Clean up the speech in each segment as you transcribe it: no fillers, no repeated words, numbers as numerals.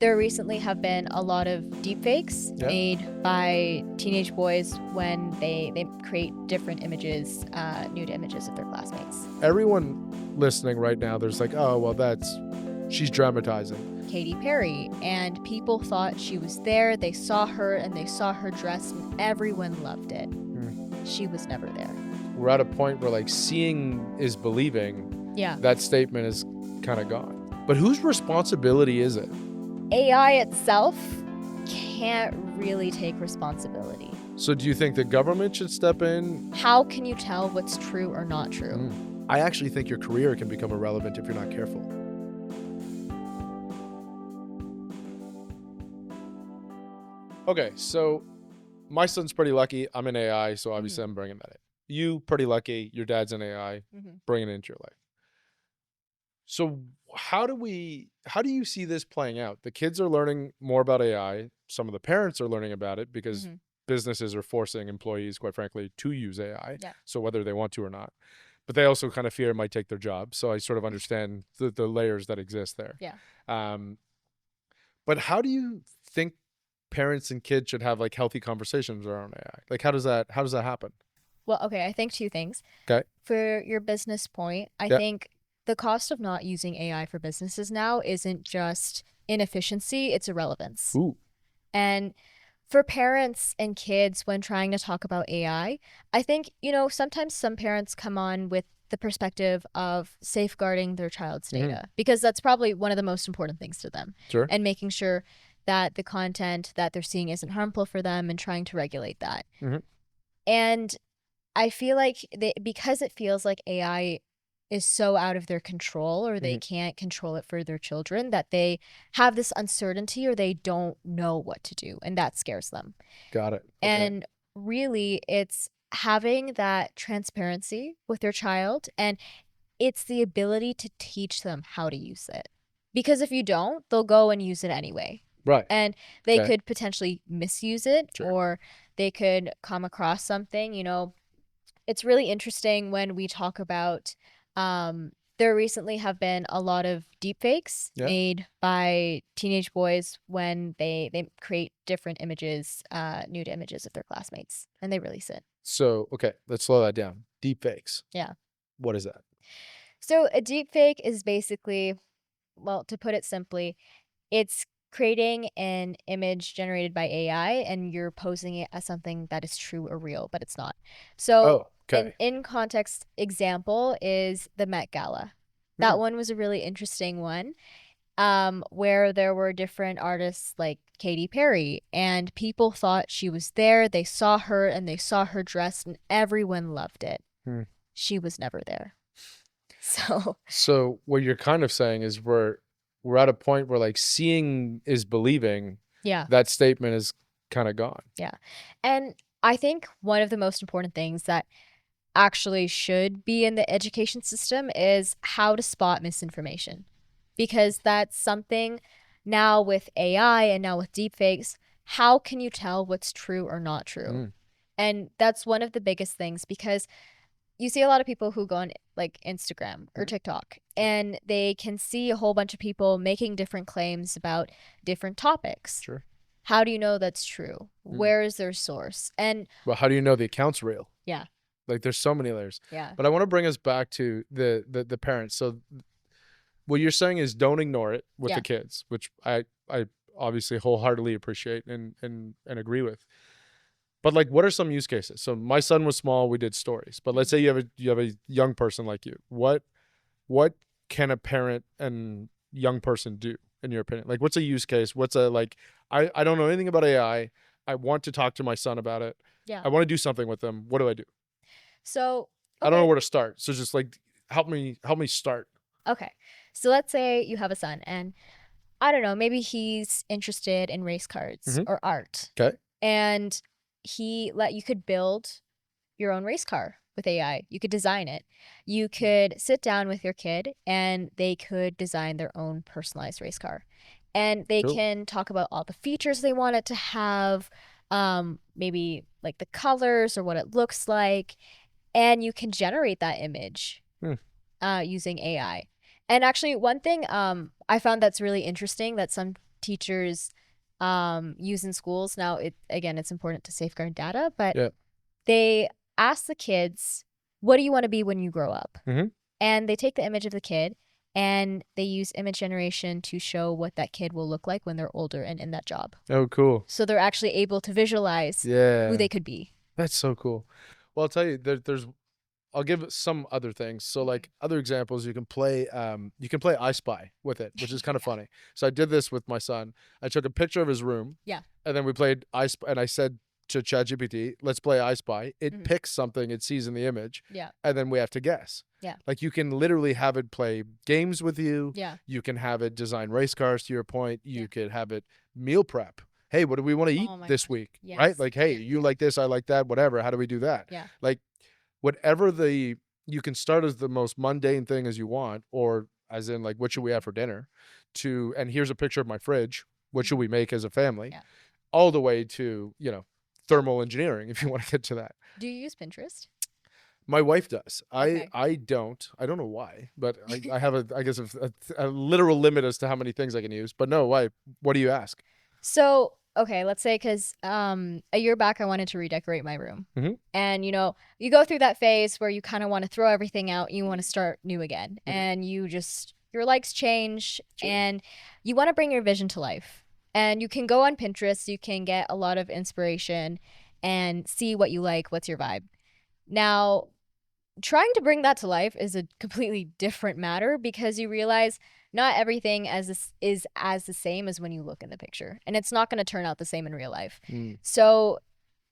There recently have been a lot of deepfakes made by teenage boys when they create different images, nude images of their classmates. Everyone listening right now, there's like, oh, well, she's dramatizing. Katy Perry, and people thought she was there. They saw her and they saw her dress and everyone loved it. She was never there. We're at a point where like seeing is believing. Yeah. That statement is kind of gone. But whose responsibility is it? AI itself can't really take responsibility. So do you think the government should step in? How can you tell what's true or not true? I actually think your career can become irrelevant if you're not careful. Okay, so my son's pretty lucky. I'm in AI, so obviously I'm bringing that in. You pretty lucky. Your dad's in AI, bringing it into your life. So how do you see this playing out? The kids are learning more about AI. Some of the parents are learning about it because businesses are forcing employees, quite frankly, to use AI. Yeah. So whether they want to or not. But they also kind of fear it might take their job. So I sort of understand the layers that exist there. Yeah. But how do you think parents and kids should have like healthy conversations around AI? Like how does that happen? Well, okay, I think two things. Okay. For your business point, I think the cost of not using AI for businesses now isn't just inefficiency, it's irrelevance. Ooh. And for parents and kids, when trying to talk about AI, I think, sometimes some parents come on with the perspective of safeguarding their child's data, because that's probably one of the most important things to them. Sure. And making sure that the content that they're seeing isn't harmful for them and trying to regulate that. And I feel like because it feels like AI is so out of their control, or they can't control it for their children, that they have this uncertainty or they don't know what to do, and that scares them. Got it. Okay. And really, it's having that transparency with your child, and it's the ability to teach them how to use it. Because if you don't, they'll go and use it anyway. Right. And they could potentially misuse it, or they could come across something, It's really interesting when we talk about there recently have been a lot of deepfakes made by teenage boys when they create different images, nude images of their classmates, and they release it. So, okay, let's slow that down. Deepfakes. Yeah. What is that? So a deepfake is basically, well, to put it simply, it's creating an image generated by AI and you're posing it as something that is true or real, but it's not. So in context example is the Met Gala. That one was a really interesting one, where there were different artists like Katy Perry, and people thought she was there. They saw her and they saw her dress and everyone loved it. She was never there. So what you're kind of saying is we're at a point where like seeing is believing. Yeah. That statement is kind of gone. Yeah. And I think one of the most important things that actually should be in the education system is how to spot misinformation, because that's something now with AI and now with deepfakes. How can you tell what's true or not true? And that's one of the biggest things, because you see a lot of people who go on like Instagram or TikTok, and they can see a whole bunch of people making different claims about different topics. Sure. How do you know that's true? Where is their source? And well, how do you know the account's real? Yeah. Like there's so many layers. Yeah. But I want to bring us back to the parents. So what you're saying is don't ignore it with the kids, which I obviously wholeheartedly appreciate and agree with. But like, what are some use cases? So my son was small, we did stories, but let's say you have a young person like you. What can a parent and young person do in your opinion? Like what's a use case? What's a, like, I don't know anything about AI. I want to talk to my son about it. Yeah. I want to do something with them. What do I do? So I don't know where to start. So just like, help me start. Okay. So let's say you have a son and I don't know, maybe he's interested in race cards or art. Okay. And you could build your own race car with AI. You could design it. You could sit down with your kid and they could design their own personalized race car. And they can talk about all the features they want it to have, maybe like the colors or what it looks like. And you can generate that image using AI. And actually one thing I found that's really interesting that some teachers use in schools. Now, it's important to safeguard data, but Yeah. they ask the kids, what do you want to be when you grow up? Mm-hmm. And they take the image of the kid and they use image generation to show what that kid will look like when they're older and in that job. Oh, cool. So they're actually able to visualize who they could be. That's so cool. Well, I'll tell you, I'll give some other things. So like other examples, you can play I Spy with it, which is kind of funny. So I did this with my son. I took a picture of his room. Yeah. And then we played I Spy, and I said to ChatGPT, let's play I Spy. It picks something it sees in the image. Yeah. And then we have to guess. Yeah. Like you can literally have it play games with you. Yeah. You can have it design race cars, to your point. You could have it meal prep. Hey, what do we want to eat this week? Yes. Right? Like, hey, you like this, I like that, whatever. How do we do that? Yeah. Like whatever you can start as the most mundane thing as you want, or as in like, what should we have for dinner? And here's a picture of my fridge. What should we make as a family? Yeah. All the way to, thermal engineering, if you want to get to that. Do you use Pinterest? My wife does. Okay. I don't. I don't know why, but I have a literal limit as to how many things I can use. But no, why? What do you ask? So, okay, let's say because a year back I wanted to redecorate my room. And, you go through that phase where you kind of want to throw everything out. You want to start new again. And your likes change and you want to bring your vision to life. And you can go on Pinterest. You can get a lot of inspiration and see what you like. What's your vibe? Now, trying to bring that to life is a completely different matter because you realize not everything is as the same as when you look in the picture, and it's not going to turn out the same in real life. So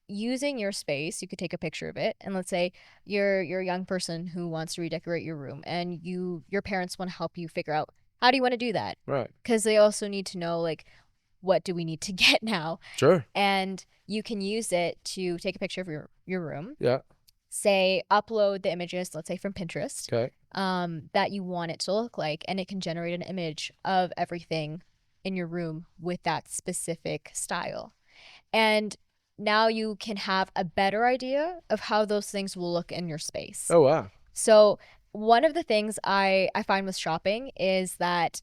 using your space, you could take a picture of it, and let's say you're a young person who wants to redecorate your room, and your parents want to help you figure out how do you want to do that, right? Because they also need to know, like, what do we need to get now. Sure. And you can use it to take a picture of your room. Yeah. Say upload the images, let's say from Pinterest, okay, that you want it to look like, and it can generate an image of everything in your room with that specific style. And now you can have a better idea of how those things will look in your space. Oh, wow. So one of the things I find with shopping is that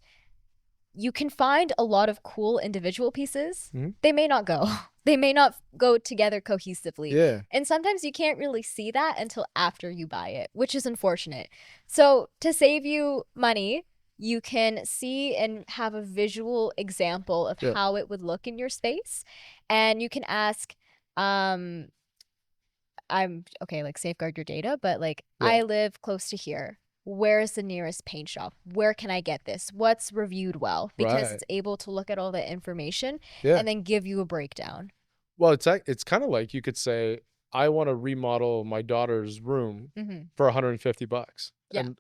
you can find a lot of cool individual pieces. They may not go. They may not go together cohesively. Yeah. And sometimes you can't really see that until after you buy it, which is unfortunate. So to save you money, you can see and have a visual example of how it would look in your space. And you can ask, like safeguard your data, but like I live close to here. Where's the nearest paint shop? Where can I get this? What's reviewed well? Because it's able to look at all the information and then give you a breakdown. Well, it's kind of like you could say, I want to remodel my daughter's room for $150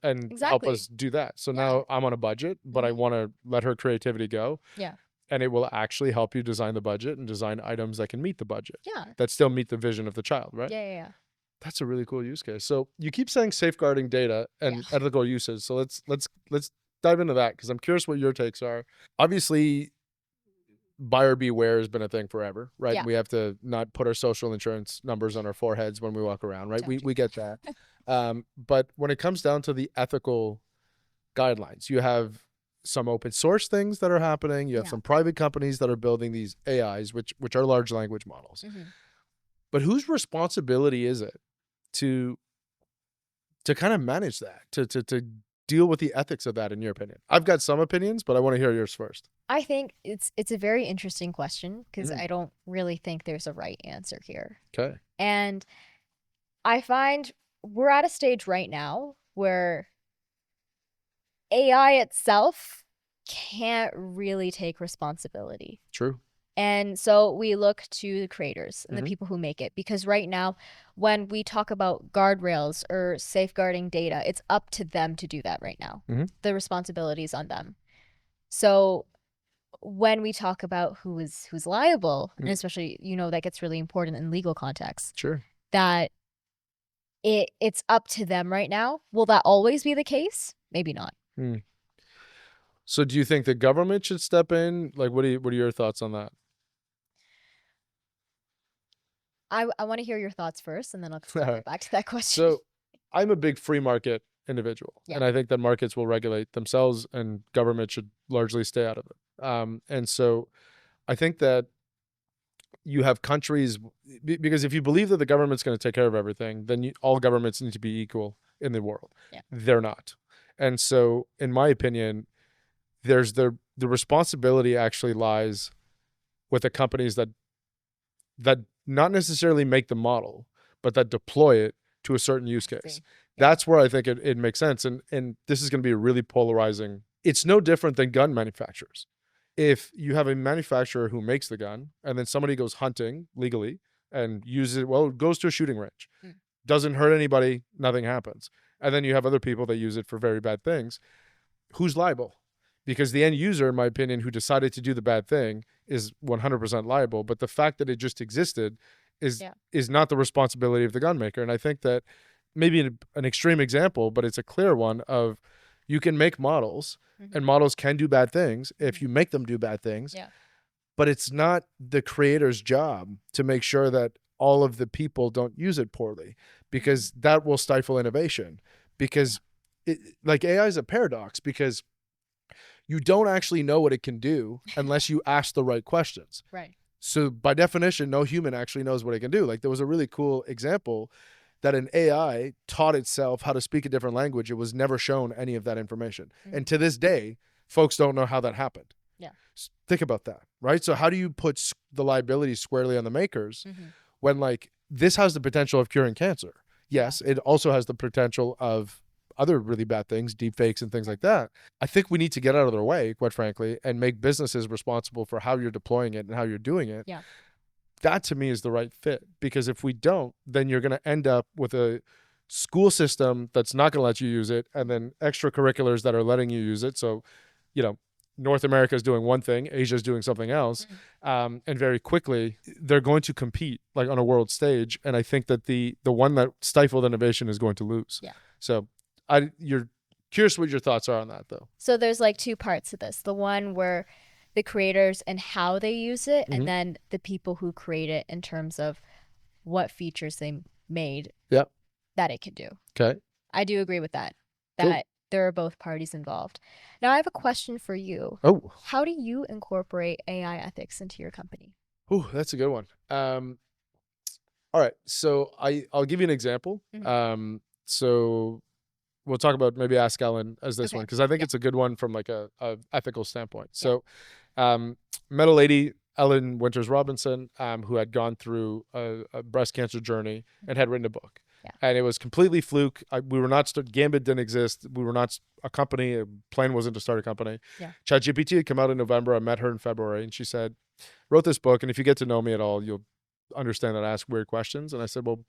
and help us do that. So now I'm on a budget, but I want to let her creativity go. Yeah. And it will actually help you design the budget and design items that can meet the budget. Yeah. That still meet the vision of the child, right? Yeah. That's a really cool use case. So you keep saying safeguarding data and ethical uses. So let's dive into that, because I'm curious what your takes are. Obviously, buyer beware has been a thing forever, right? Yeah. We have to not put our social insurance numbers on our foreheads when we walk around, right? We get that. But when it comes down to the ethical guidelines, you have some open source things that are happening. You have some private companies that are building these AIs, which are large language models. But whose responsibility is it to kind of manage that, to deal with the ethics of that, in your opinion? I've got some opinions, but I want to hear yours first. I think it's a very interesting question, because I don't really think there's a right answer here. Okay. And I find we're at a stage right now where AI itself can't really take responsibility. True. And so we look to the creators and the people who make it, because right now, when we talk about guardrails or safeguarding data, it's up to them to do that right now. The responsibility is on them. So when we talk about who's liable, and especially, that gets really important in legal context. Sure. That it's up to them right now. Will that always be the case? Maybe not. So do you think the government should step in? Like, what are your thoughts on that? I want to hear your thoughts first, and then I'll get back to that question. So I'm a big free market individual. And I think that markets will regulate themselves and government should largely stay out of it. And so I think that you have countries, because if you believe that the government's going to take care of everything, then all governments need to be equal in the world. They're not. And so in my opinion, there's the responsibility actually lies with the companies that not necessarily make the model, but that deploy it to a certain use case. That's where I think it makes sense. And this is going to be a really polarizing. It's no different than gun manufacturers. If you have a manufacturer who makes the gun and then somebody goes hunting legally and uses it, well, it goes to a shooting range, doesn't hurt anybody, nothing happens. And then you have other people that use it for very bad things. Who's liable? Because the end user, in my opinion, who decided to do the bad thing is 100% liable. But the fact that it just existed is not the responsibility of the gun maker. And I think that maybe an extreme example, but it's a clear one of you can make models and models can do bad things if you make them do bad things. But it's not the creator's job to make sure that all of the people don't use it poorly, because that will stifle innovation. Because like AI is a paradox, because you don't actually know what it can do unless you ask the right questions. So by definition, no human actually knows what it can do. Like there was a really cool example that an AI taught itself how to speak a different language. It was never shown any of that information. And to this day, folks don't know how that happened. Think about that, right? So how do you put the liability squarely on the makers when like this has the potential of curing cancer? Yes, it also has the potential of other really bad things, deepfakes and things like that. I think we need to get out of their way, quite frankly, and make businesses responsible for how you're deploying it and how you're doing it. That to me is the right fit, because if we don't, then you're going to end up with a school system that's not going to let you use it, and then extracurriculars that are letting you use it. So, you know, North America is doing one thing, Asia is doing something else, and very quickly they're going to compete like on a world stage. And I think that the one that stifled innovation is going to lose. So you're curious what your thoughts are on that, though. So there's like two parts to this. The one where the creators and how they use it, and then the people who create it in terms of what features they made that it can do. Okay. I do agree with that. That there are both parties involved. Now I have a question for you. Oh. How do you incorporate AI ethics into your company? Oh, that's a good one. All right. So I'll give you an example. So we'll talk about maybe Ask Ellen as this one, because I think it's a good one from like a ethical standpoint. So met a lady, Ellen Winters Robinson, who had gone through a breast cancer journey and had written a book. And it was completely fluke. We were not, Gambit didn't exist. We were not a company. A plan wasn't to start a company. ChatGPT had come out in November. I met her in February and she said, wrote this book. And if you get to know me at all, you'll understand that I ask weird questions. And I said, well,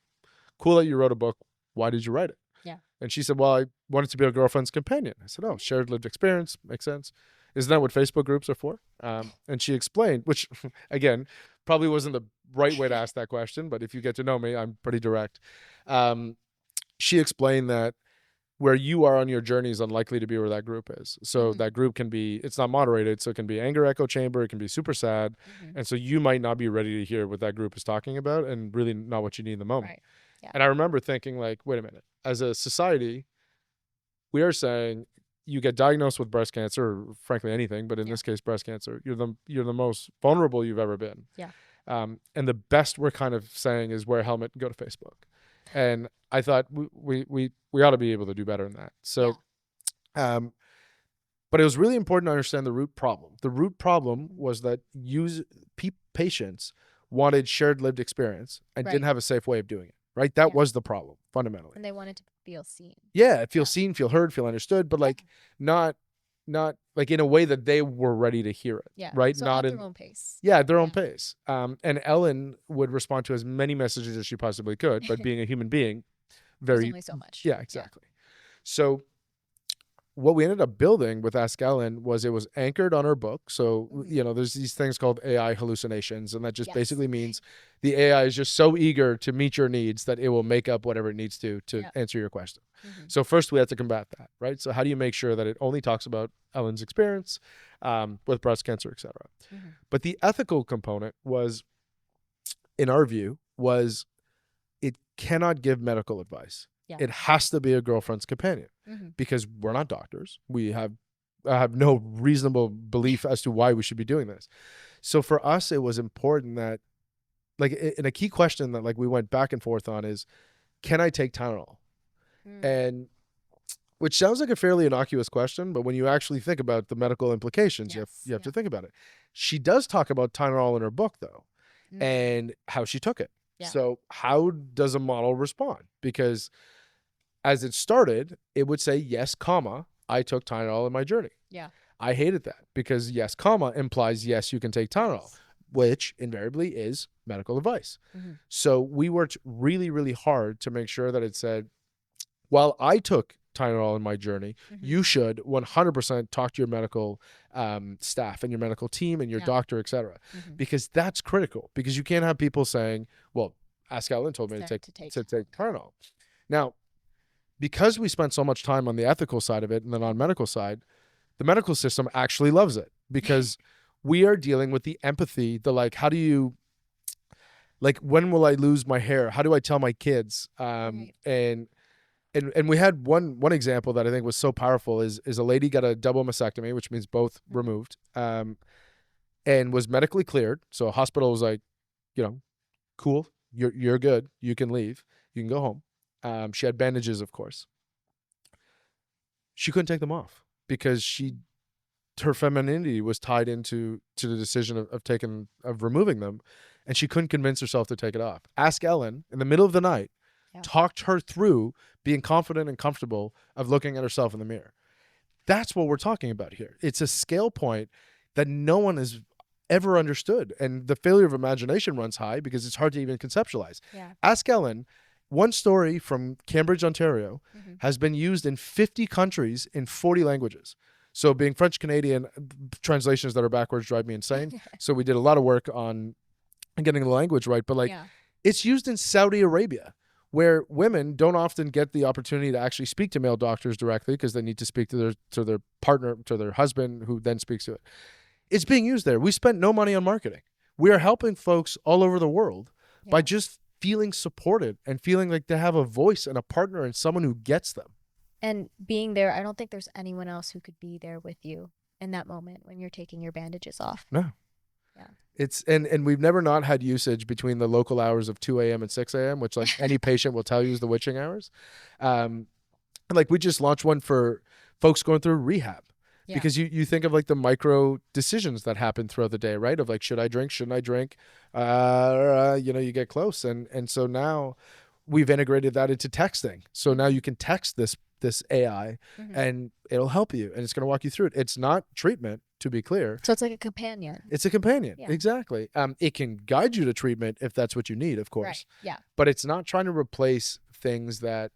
cool that you wrote a book. Why did you write it? And she said, well, I wanted to be a girlfriend's companion. I said, oh, shared lived experience. Makes sense. Isn't that what Facebook groups are for? And she explained, which again, probably wasn't the right way to ask that question, but if you get to know me, I'm pretty direct. She explained that where you are on your journey is unlikely to be where that group is. So that group can be, it's not moderated. So it can be anger echo chamber. It can be super sad. And so you might not be ready to hear what that group is talking about and really not what you need in the moment. And I remember thinking like, wait a minute, as a society, we are saying you get diagnosed with breast cancer, or frankly anything, but in this case, breast cancer, you're the most vulnerable you've ever been. And the best we're kind of saying is wear a helmet and go to Facebook. And I thought we ought to be able to do better than that. So, but it was really important to understand the root problem. The root problem was that patients wanted shared lived experience and didn't have a safe way of doing it. Right? That was the problem fundamentally. And they wanted to feel seen. Feel seen, feel heard, feel understood, but like not like in a way that they were ready to hear it. Right? So not at in their own pace. At their own pace. And Ellen would respond to as many messages as she possibly could, but being a human being, There's only so much. Yeah, exactly. So what we ended up building with Ask Ellen was it was anchored on her book. So, you know, there's these things called AI hallucinations, and that just basically means the AI is just so eager to meet your needs that it will make up whatever it needs to answer your question. So first we had to combat that, right? So how do you make sure that it only talks about Ellen's experience with breast cancer, et cetera? But the ethical component was, in our view, was it cannot give medical advice. Yeah. It has to be a girlfriend's companion because we're not doctors. We have no reasonable belief as to why we should be doing this. So for us, it was important that, like, and a key question that like we went back and forth on is, can I take Tylenol? And which sounds like a fairly innocuous question, but when you actually think about the medical implications, you have to think about it. She does talk about Tylenol in her book, though, and how she took it. Yeah. So how does a model respond? Because as it started, it would say, yes, comma, I took Tylenol in my journey. Yeah. I hated that because yes, comma implies, yes, you can take Tylenol, which invariably is medical advice. So we worked really, really hard to make sure that it said, while I took Tylenol in my journey, you should 100% talk to your medical staff and your medical team and your doctor, et cetera, because that's critical. Because you can't have people saying, well, Ask Ellen told me to take Tylenol. Now, because we spent so much time on the ethical side of it and then on medical side, the medical system actually loves it because we are dealing with the empathy, the like, how do you, like, when will I lose my hair? How do I tell my kids? And we had one example that I think was so powerful is a lady got a double mastectomy, which means both removed, and was medically cleared. So a hospital was like, cool, you're good, you can leave, you can go home. She had bandages, of course. She couldn't take them off because her femininity was tied into the decision of removing them, and she couldn't convince herself to take it off. Ask Ellen in the middle of the night. Talked her through being confident and comfortable of looking at herself in the mirror. That's what we're talking about here. It's a scale point that no one has ever understood. And the failure of imagination runs high because it's hard to even conceptualize. Yeah. Ask Ellen, one story from Cambridge, Ontario, has been used in 50 countries in 40 languages. So being French Canadian, translations that are backwards drive me insane. So we did a lot of work on getting the language right. But it's used in Saudi Arabia, where women don't often get the opportunity to actually speak to male doctors directly because they need to speak to their partner, to their husband, who then speaks to it. It's being used there. We spent no money on marketing. We are helping folks all over the world by just feeling supported and feeling like they have a voice and a partner and someone who gets them. And being there, I don't think there's anyone else who could be there with you in that moment when you're taking your bandages off. No. Yeah. It's and we've never not had usage between the local hours of 2 a.m. and 6 a.m., which like any patient will tell you is the witching hours. Like we just launched one for folks going through rehab. Because you think of like the micro decisions that happen throughout the day, right? Of like, should I drink? Shouldn't I drink? You get close. And so now we've integrated that into texting. So now you can text this AI and it'll help you and it's going to walk you through it. It's not treatment, to be clear. So it's like a companion. It's a companion. Yeah. Exactly. It can guide you to treatment if that's what you need, of course. Right. Yeah. But it's not trying to replace things that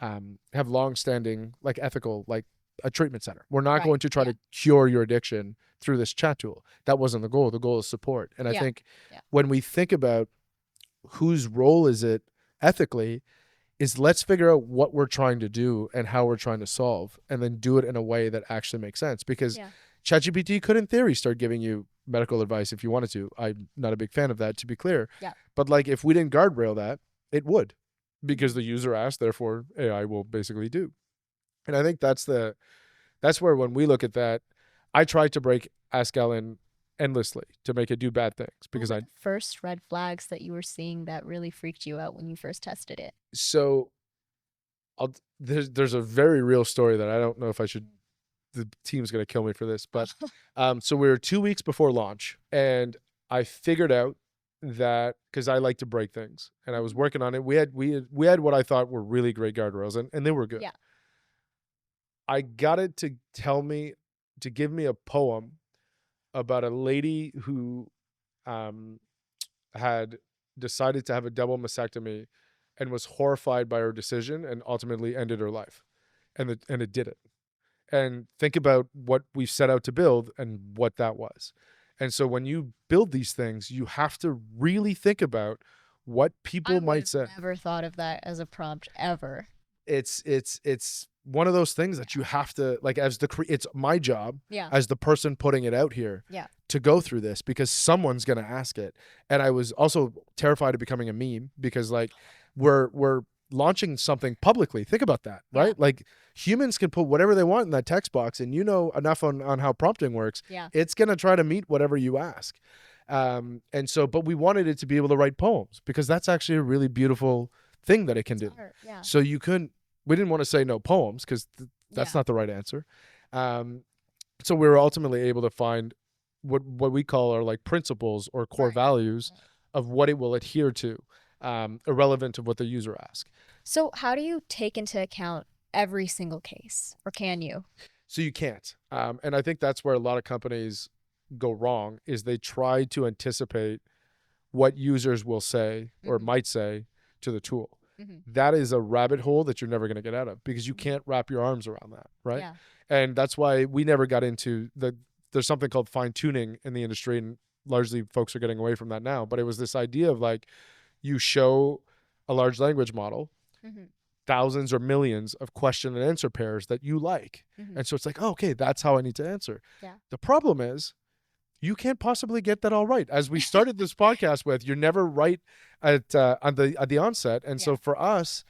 have long-standing, like ethical, like a treatment center. We're not going to try to cure your addiction through this chat tool. That wasn't the goal. The goal is support. And I think when we think about whose role is it ethically, is let's figure out what we're trying to do and how we're trying to solve, and then do it in a way that actually makes sense. Because ChatGPT could, in theory, start giving you medical advice if you wanted to. I'm not a big fan of that, to be clear. Yeah. But like, if we didn't guardrail that, it would, because the user asked, therefore AI will basically do. And I think that's where, when we look at that, I tried to break Ask Ellen endlessly to make it do bad things, because what were the first red flags that you were seeing that really freaked you out when you first tested it? So there's a very real story that I don't know if I should, the team's going to kill me for this, but so we were 2 weeks before launch, and I figured out that, because I like to break things, and I was working on it. We had what I thought were really great guardrails, and they were good. Yeah. I got it to give me a poem about a lady who had decided to have a double mastectomy and was horrified by her decision and ultimately ended her life. And it did it. And think about what we set out to build and what that was. And so when you build these things, you have to really think about what people might say. I never thought of that as a prompt ever. It's one of those things that you have to, like, it's my job as the person putting it out here to go through this, because someone's going to ask it. And I was also terrified of becoming a meme, because like we're launching something publicly. Think about that, right? Yeah. Like humans can put whatever they want in that text box, and you know enough on how prompting works. Yeah. It's going to try to meet whatever you ask. And so, but we wanted it to be able to write poems because that's actually a really beautiful thing that it can do. Yeah. So we didn't want to say no poems because that's not the right answer. So we were ultimately able to find what we call are like principles or core values of what it will adhere to, irrelevant of what the user asks. So how do you take into account every single case, or can you? So you can't. And I think that's where a lot of companies go wrong, is they try to anticipate what users will say or might say to the tool. That is a rabbit hole that you're never going to get out of because you can't wrap your arms around that, right? Yeah. And that's why we never got into there's something called fine tuning in the industry, and largely folks are getting away from that now. But it was this idea of like, you show a large language model, thousands or millions of question and answer pairs that you like. And so it's like, oh, okay, that's how I need to answer. Yeah. The problem is you can't possibly get that all right. As we started this podcast with, you're never right at the onset. And so for us,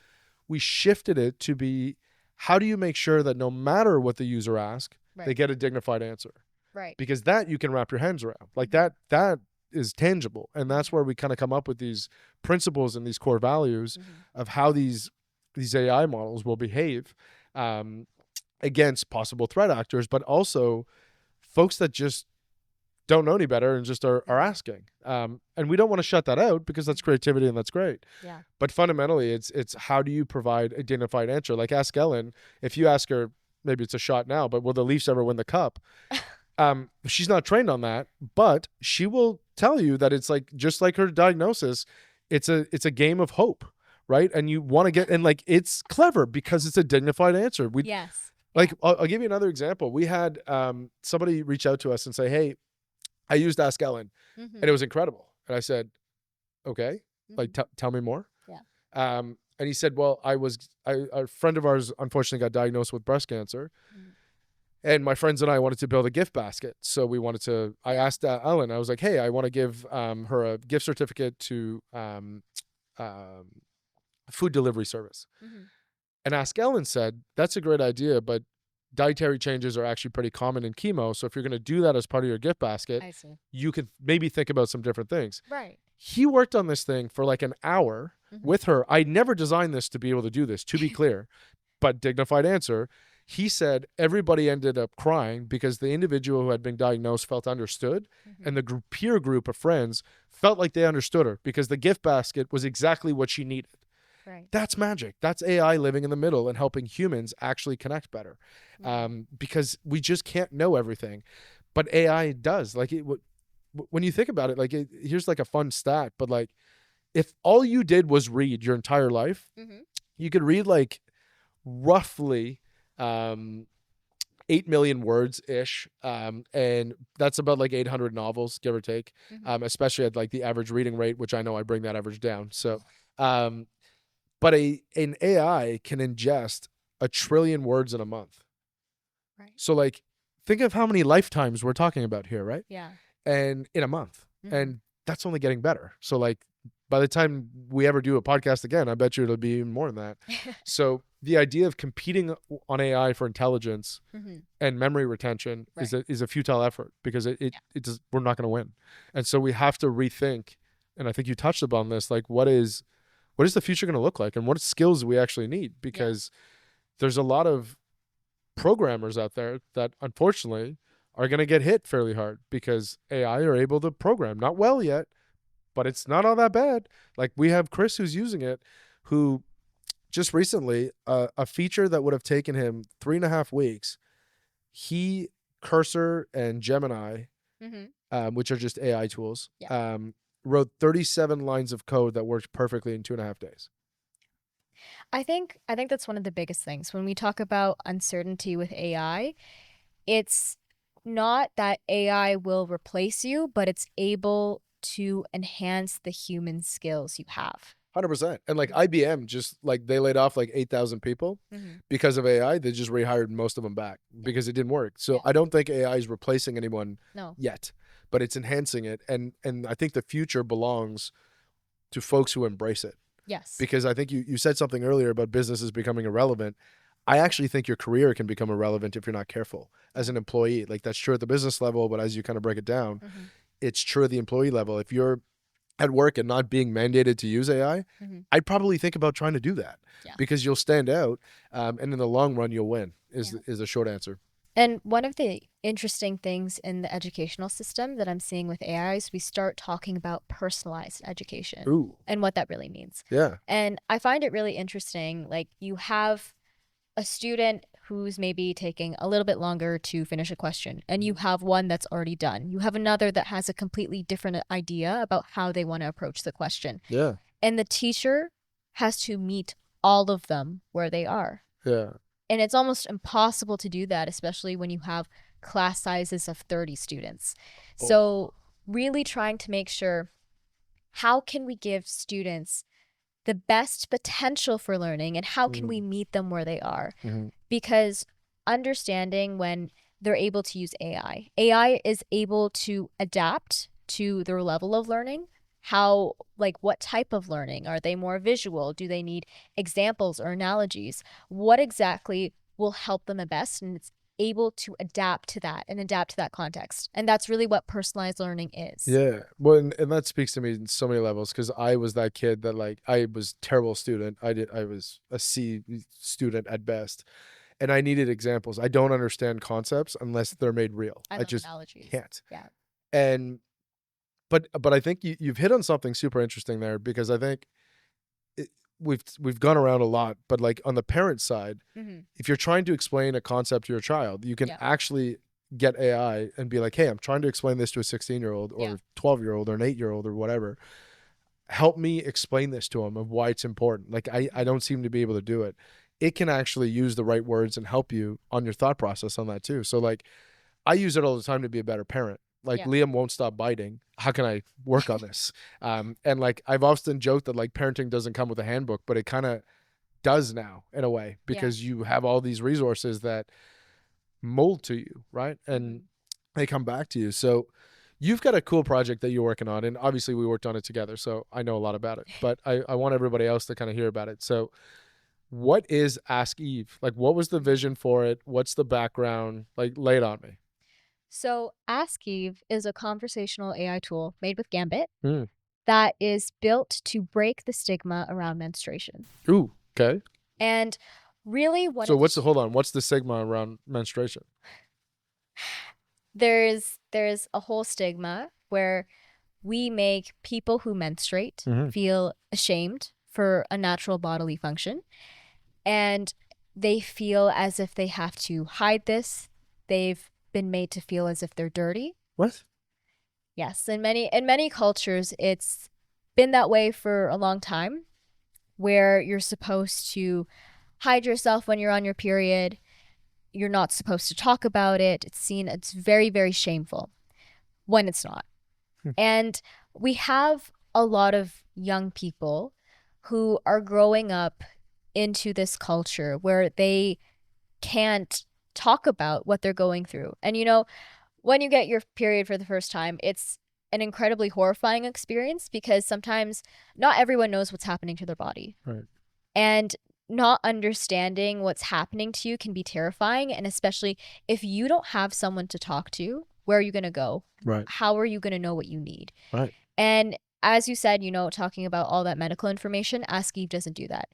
we shifted it to be, how do you make sure that no matter what the user asks, they get a dignified answer? Right. Because that you can wrap your hands around. Like that is tangible. And that's where we kind of come up with these principles and these core values of how these AI models will behave against possible threat actors, but also folks that just don't know any better and just are asking. And we don't want to shut that out because that's creativity and that's great. Yeah. But fundamentally, it's how do you provide a dignified answer? Like ask Ellen, if you ask her, maybe it's a shot now, but will the Leafs ever win the cup? She's not trained on that, but she will tell you that it's like, just like her diagnosis, it's a game of hope, right? And you want to get, and like, it's clever because it's a dignified answer. Yes. Like, I'll give you another example. We had somebody reach out to us and say, hey, I used Ask Ellen and it was incredible. And I said, okay, like tell me more. Yeah. And he said, well, a friend of ours unfortunately got diagnosed with breast cancer. And my friends and I wanted to build a gift basket. So I asked Ellen, I was like, hey, I want to give her a gift certificate to food delivery service. And Ask Ellen said, that's a great idea, but dietary changes are actually pretty common in chemo. So if you're going to do that as part of your gift basket, you could maybe think about some different things. Right. He worked on this thing for like an hour with her. I never designed this to be able to do this, to be clear, but dignified answer. He said everybody ended up crying because the individual who had been diagnosed felt understood, and the peer group of friends felt like they understood her because the gift basket was exactly what she needed. Right. That's magic. That's AI living in the middle and helping humans actually connect better, because we just can't know everything, but AI does. Like when you think about it, like here's like a fun stat, but like if all you did was read your entire life, you could read like roughly 8 million words ish. And that's about like 800 novels, give or take, especially at like the average reading rate, which I know I bring that average down. So, but an AI can ingest 1 trillion words in a month. Right. So like, think of how many lifetimes we're talking about here, right? Yeah. And in a month, and that's only getting better. So like, by the time we ever do a podcast again, I bet you it'll be even more than that. So the idea of competing on AI for intelligence and memory retention is a futile effort because we're not going to win. And so we have to rethink. And I think you touched upon this, like what is the future going to look like and what skills do we actually need? Because there's a lot of programmers out there that unfortunately are going to get hit fairly hard because AI are able to program, not well yet, but it's not all that bad. Like we have Chris who's using it, who just recently, a feature that would have taken him 3.5 weeks, he, Cursor and Gemini, which are just AI tools, wrote 37 lines of code that worked perfectly in 2.5 days. I think that's one of the biggest things. When we talk about uncertainty with AI, it's not that AI will replace you, but it's able to enhance the human skills you have. 100%. And like IBM, just like they laid off like 8,000 people because of AI. They just rehired most of them back because it didn't work. So I don't think AI is replacing anyone yet, but it's enhancing it. And I think the future belongs to folks who embrace it. Yes. Because I think you said something earlier about businesses becoming irrelevant. I actually think your career can become irrelevant if you're not careful as an employee. Like that's true at the business level, but as you kind of break it down, it's true at the employee level. If you're at work and not being mandated to use AI, I'd probably think about trying to do that because you'll stand out, and in the long run, you'll win. Is the short answer. And one of the interesting things in the educational system that I'm seeing with AI is we start talking about personalized education. Ooh. And what that really means. Yeah. And I find it really interesting. Like you have a student who's maybe taking a little bit longer to finish a question, and you have one that's already done. You have another that has a completely different idea about how they want to approach the question. Yeah. And the teacher has to meet all of them where they are. Yeah. And it's almost impossible to do that, especially when you have class sizes of 30 students. So really trying to make sure, how can we give students the best potential for learning, and how can we meet them where they are? Because understanding when they're able to use AI is able to adapt to their level of learning. How, like, what type of learning? Are they more visual? Do they need examples or analogies? What exactly will help them the best? And it's able to adapt to that and adapt to that context. And that's really what personalized learning is. Yeah. Well, and that speaks to me in so many levels, because I was that kid that, like, I was a terrible student. I was a C student at best. And I needed examples. I don't understand concepts unless they're made real. I just analogies. can't. Yeah. And but I think you've hit on something super interesting there, because I think we've gone around a lot, but like on the parent side, if you're trying to explain a concept to your child, you can actually get AI and be like, hey, I'm trying to explain this to a 16-year-old or 12-year-old or an 8-year-old or whatever. Help me explain this to them of why it's important. Like I don't seem to be able to do it. It can actually use the right words and help you on your thought process on that too. So like I use it all the time to be a better parent. Like Liam won't stop biting. How can I work on this? And like I've often joked that like parenting doesn't come with a handbook, but it kind of does now in a way, because you have all these resources that mold to you, right? And they come back to you. So you've got a cool project that you're working on, and obviously we worked on it together, so I know a lot about it, but I want everybody else to kind of hear about it. So what is Ask Eve? Like, what was the vision for it? What's the background? Like, lay it on me. So Ask Eve is a conversational AI tool made with Gambit that is built to break the stigma around menstruation. Ooh, okay. And really what So hold on, what's the stigma around menstruation? There's a whole stigma where we make people who menstruate feel ashamed for a natural bodily function, and they feel as if they have to hide this. They've been made to feel as if they're dirty. What? Yes, in many cultures, it's been that way for a long time, where you're supposed to hide yourself when you're on your period. You're not supposed to talk about it. It's very, very shameful when it's not. And we have a lot of young people who are growing up into this culture where they can't talk about what they're going through. And you know, when you get your period for the first time, it's an incredibly horrifying experience, because sometimes not everyone knows what's happening to their body. Right. And not understanding what's happening to you can be terrifying. And especially if you don't have someone to talk to, where are you going to go? Right. How are you going to know what you need? Right. And as you said, you know, talking about all that medical information, Ask Eve doesn't do that.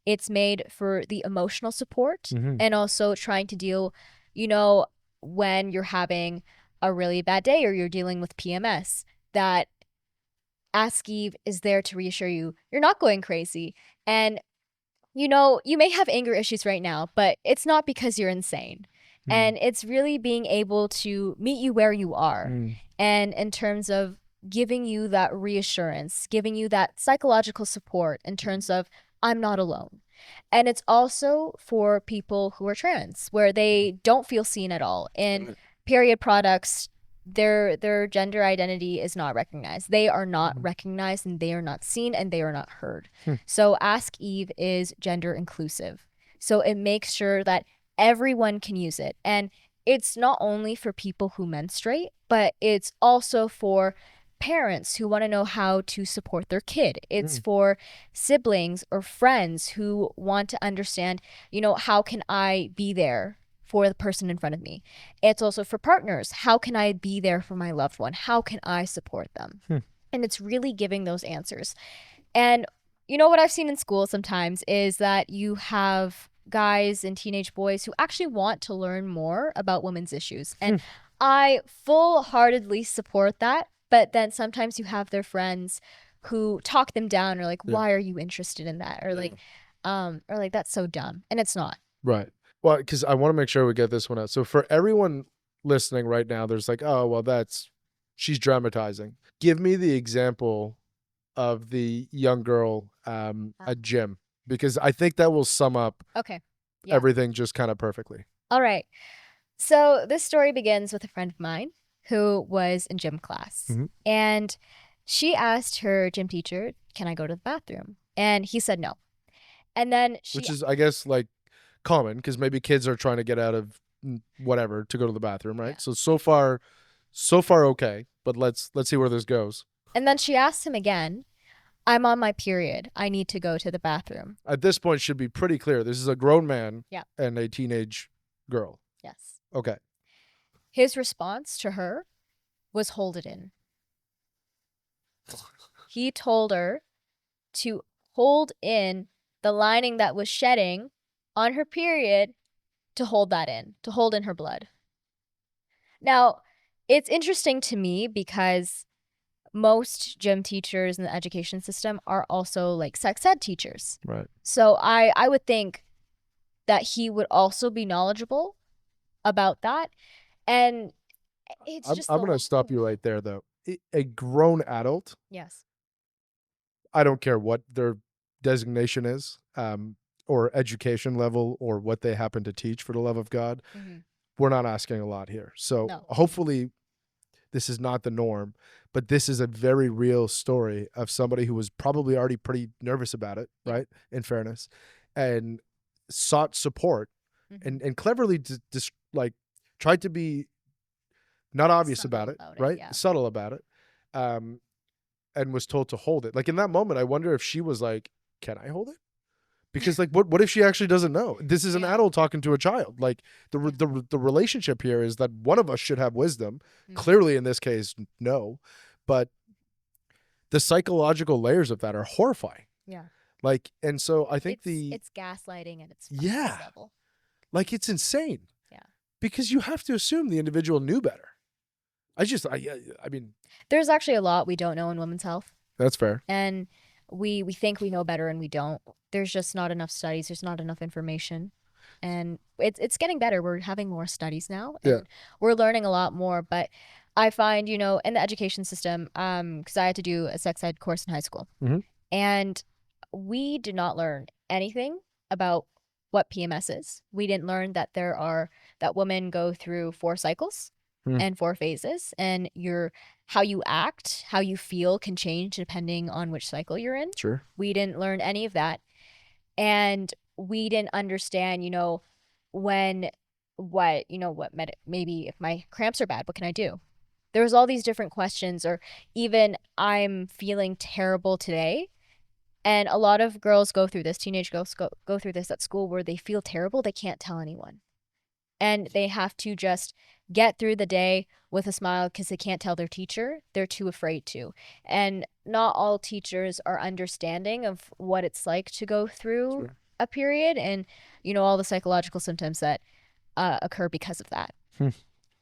It's made for the emotional support and also trying to deal, you know, when you're having a really bad day or you're dealing with PMS, that Ask Eve is there to reassure you you're not going crazy. And you know, you may have anger issues right now, but it's not because you're insane. And it's really being able to meet you where you are. And in terms of giving you that reassurance, giving you that psychological support in terms of, I'm not alone. And it's also for people who are trans, where they don't feel seen at all. In period products, their gender identity is not recognized. They are not recognized, and they are not seen, and they are not heard. So Ask Eve is gender inclusive. So it makes sure that everyone can use it. And it's not only for people who menstruate, but it's also for parents who want to know how to support their kid. It's Mm. for siblings or friends who want to understand, how can I be there for the person in front of me? It's also for partners. How can I be there for my loved one? How can I support them? Hmm. And it's really giving those answers. And what I've seen in school sometimes is that you have guys and teenage boys who actually want to learn more about women's issues. And I full-heartedly support that. But then sometimes you have their friends who talk them down or like, why are you interested in that? Or like, that's so dumb. And it's not. Right. Well, because I want to make sure we get this one out. So for everyone listening right now, there's like, oh, well, she's dramatizing. Give me the example of the young girl at gym, because I think that will sum up everything just kind of perfectly. All right. So this story begins with a friend of mine who was in gym class. Mhm. And she asked her gym teacher, can I go to the bathroom? And he said no. And then Which is, I guess, like common, because maybe kids are trying to get out of whatever to go to the bathroom, right? Yeah. So far okay, but let's see where this goes. And then she asked him again, I'm on my period. I need to go to the bathroom. At this point, should be pretty clear. This is a grown man and a teenage girl. Yes. Okay. His response to her was hold it in. He told her to hold in the lining that was shedding on her period, to hold that in, to hold in her blood. Now, it's interesting to me because most gym teachers in the education system are also like sex ed teachers. Right. So I would think that he would also be knowledgeable about that. And it's I'm going to stop you right there, though. A grown adult. Yes. I don't care what their designation is, or education level, or what they happen to teach, for the love of God. Mm-hmm. We're not asking a lot here. So hopefully this is not the norm, but this is a very real story of somebody who was probably already pretty nervous about it, right? In fairness, and sought support, and cleverly tried to be not obvious about it, right? Subtle about it. And was told to hold it. Like in that moment, I wonder if she was like, can I hold it? Because like, what if she actually doesn't know? This is an adult talking to a child. Like the relationship here is that one of us should have wisdom. Clearly in this case, no, but the psychological layers of that are horrifying. Yeah. Like, and so I think it's gaslighting at its level. Like it's insane. Yeah. Because you have to assume the individual knew better. I mean, there's actually a lot we don't know in women's health. That's fair. And we think we know better and we don't. There's just not enough studies. There's not enough information. And it's getting better. We're having more studies now. And we're learning a lot more. But I find, in the education system, because I had to do a sex ed course in high school. Mm-hmm. And we did not learn anything about what PMS is. We didn't learn that that women go through 4 cycles. And 4 phases, and how you act, how you feel can change depending on which cycle you're in. Sure. We didn't learn any of that. And we didn't understand, maybe if my cramps are bad, what can I do? There was all these different questions, or even I'm feeling terrible today. And a lot of girls go through this, teenage girls go through this at school, where they feel terrible, they can't tell anyone. And they have to just get through the day with a smile because they can't tell their teacher. They're too afraid to. And not all teachers are understanding of what it's like to go through a period and, all the psychological symptoms that occur because of that.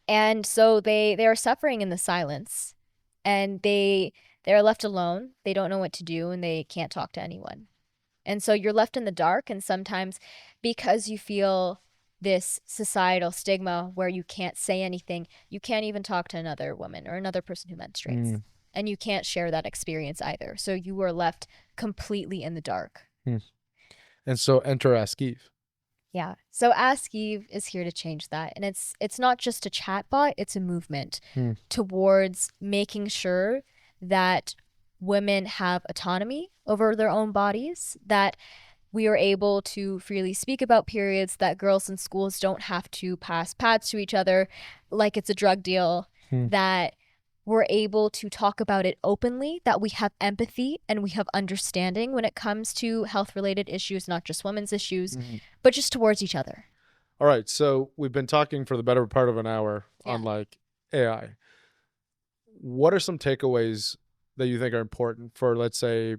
And so they are suffering in the silence, and they're left alone. They don't know what to do, and they can't talk to anyone. And so you're left in the dark, and sometimes because you feel this societal stigma where you can't say anything, you can't even talk to another woman or another person who menstruates. And you can't share that experience either. So you are left completely in the dark. And so enter Ask Eve. Yeah. So Ask Eve is here to change that. And it's not just a chatbot, it's a movement towards making sure that women have autonomy over their own bodies, that we are able to freely speak about periods, that girls in schools don't have to pass pads to each other like it's a drug deal, that we're able to talk about it openly, that we have empathy and we have understanding when it comes to health-related issues, not just women's issues, but just towards each other. All right, so we've been talking for the better part of an hour on like AI. What are some takeaways that you think are important for, let's say,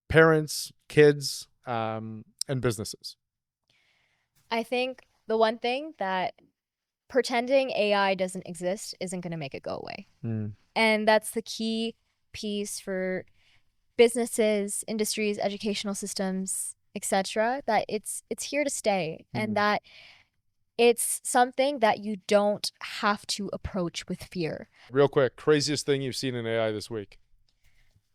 parents, kids, and businesses? I think the one thing that pretending AI doesn't exist isn't going to make it go away. And that's the key piece for businesses, industries, educational systems, etc., that it's here to stay, and that it's something that you don't have to approach with fear. Real quick, craziest thing you've seen in AI this week?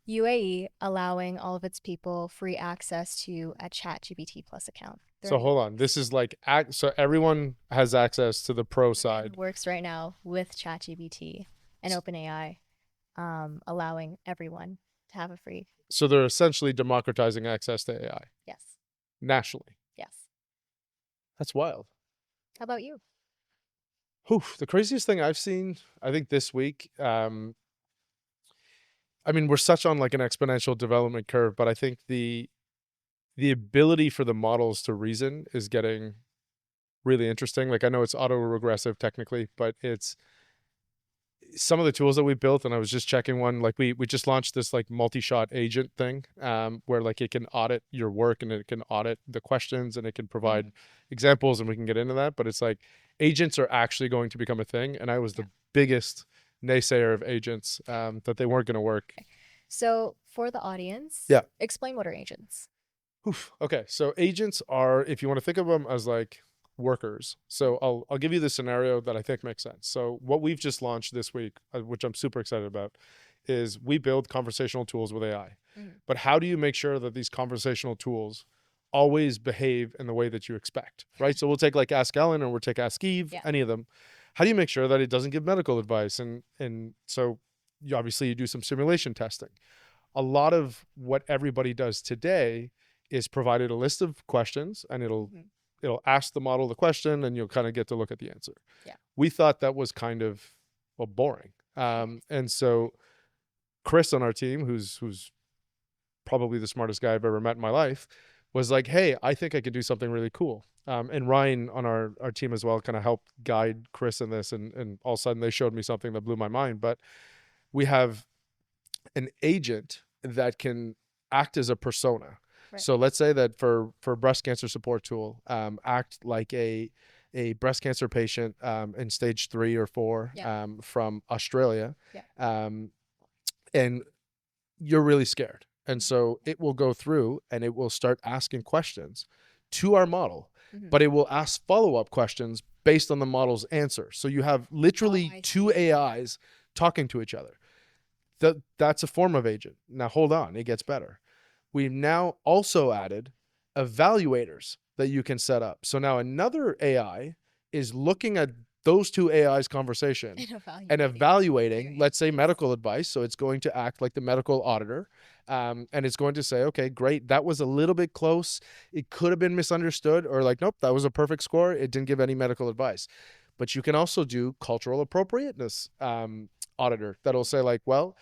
UAE allowing all of its people free access to a ChatGPT Plus account. So hold on, this is like, so everyone has access to the pro side. It works right now with ChatGPT and OpenAI, allowing everyone to have a free. So they're essentially democratizing access to AI. Yes. Nationally. Yes. That's wild. How about you? The craziest thing I've seen, I think this week, I mean, we're such on like an exponential development curve, but I think the ability for the models to reason is getting really interesting. Like, I know it's auto-regressive technically, but it's some of the tools that we built, and I was just checking one, like we just launched this like multi-shot agent thing, where like it can audit your work and it can audit the questions and it can provide examples, and we can get into that. But it's like agents are actually going to become a thing, and I was the biggest naysayer of agents, that they weren't going to work. So for the audience, explain what are agents. Okay, so agents are, if you want to think of them as like workers. So I'll give you the scenario that I think makes sense. So what we've just launched this week, which I'm super excited about, is we build conversational tools with AI. But how do you make sure that these conversational tools always behave in the way that you expect, right? So we'll take like Ask Ellen, or we'll take Ask Eve, any of them. How do you make sure that it doesn't give medical advice? And so you do some simulation testing. A lot of what everybody does today is provided a list of questions, and it'll ask the model the question, and you'll kind of get to look at the answer. We thought that was kind of, well, boring. And so Chris on our team, who's probably the smartest guy I've ever met in my life, was like, hey, I think I could do something really cool. And Ryan on our team as well kind of helped guide Chris in this, and all of a sudden they showed me something that blew my mind. But we have an agent that can act as a persona. So let's say that for breast cancer support tool, act like a breast cancer patient in stage 3 or 4 from Australia, and you're really scared. And so it will go through and it will start asking questions to our model, but it will ask follow-up questions based on the model's answer. So you have literally two AIs talking to each other. That's a form of agent. Now hold on, it gets better. We've now also added evaluators that you can set up. So now another AI is looking at those two AIs' conversation and evaluating, let's say, medical advice. So it's going to act like the medical auditor, and it's going to say, okay, great, that was a little bit close. It could have been misunderstood, or like, nope, that was a perfect score. It didn't give any medical advice. But you can also do cultural appropriateness auditor that'll say like, well,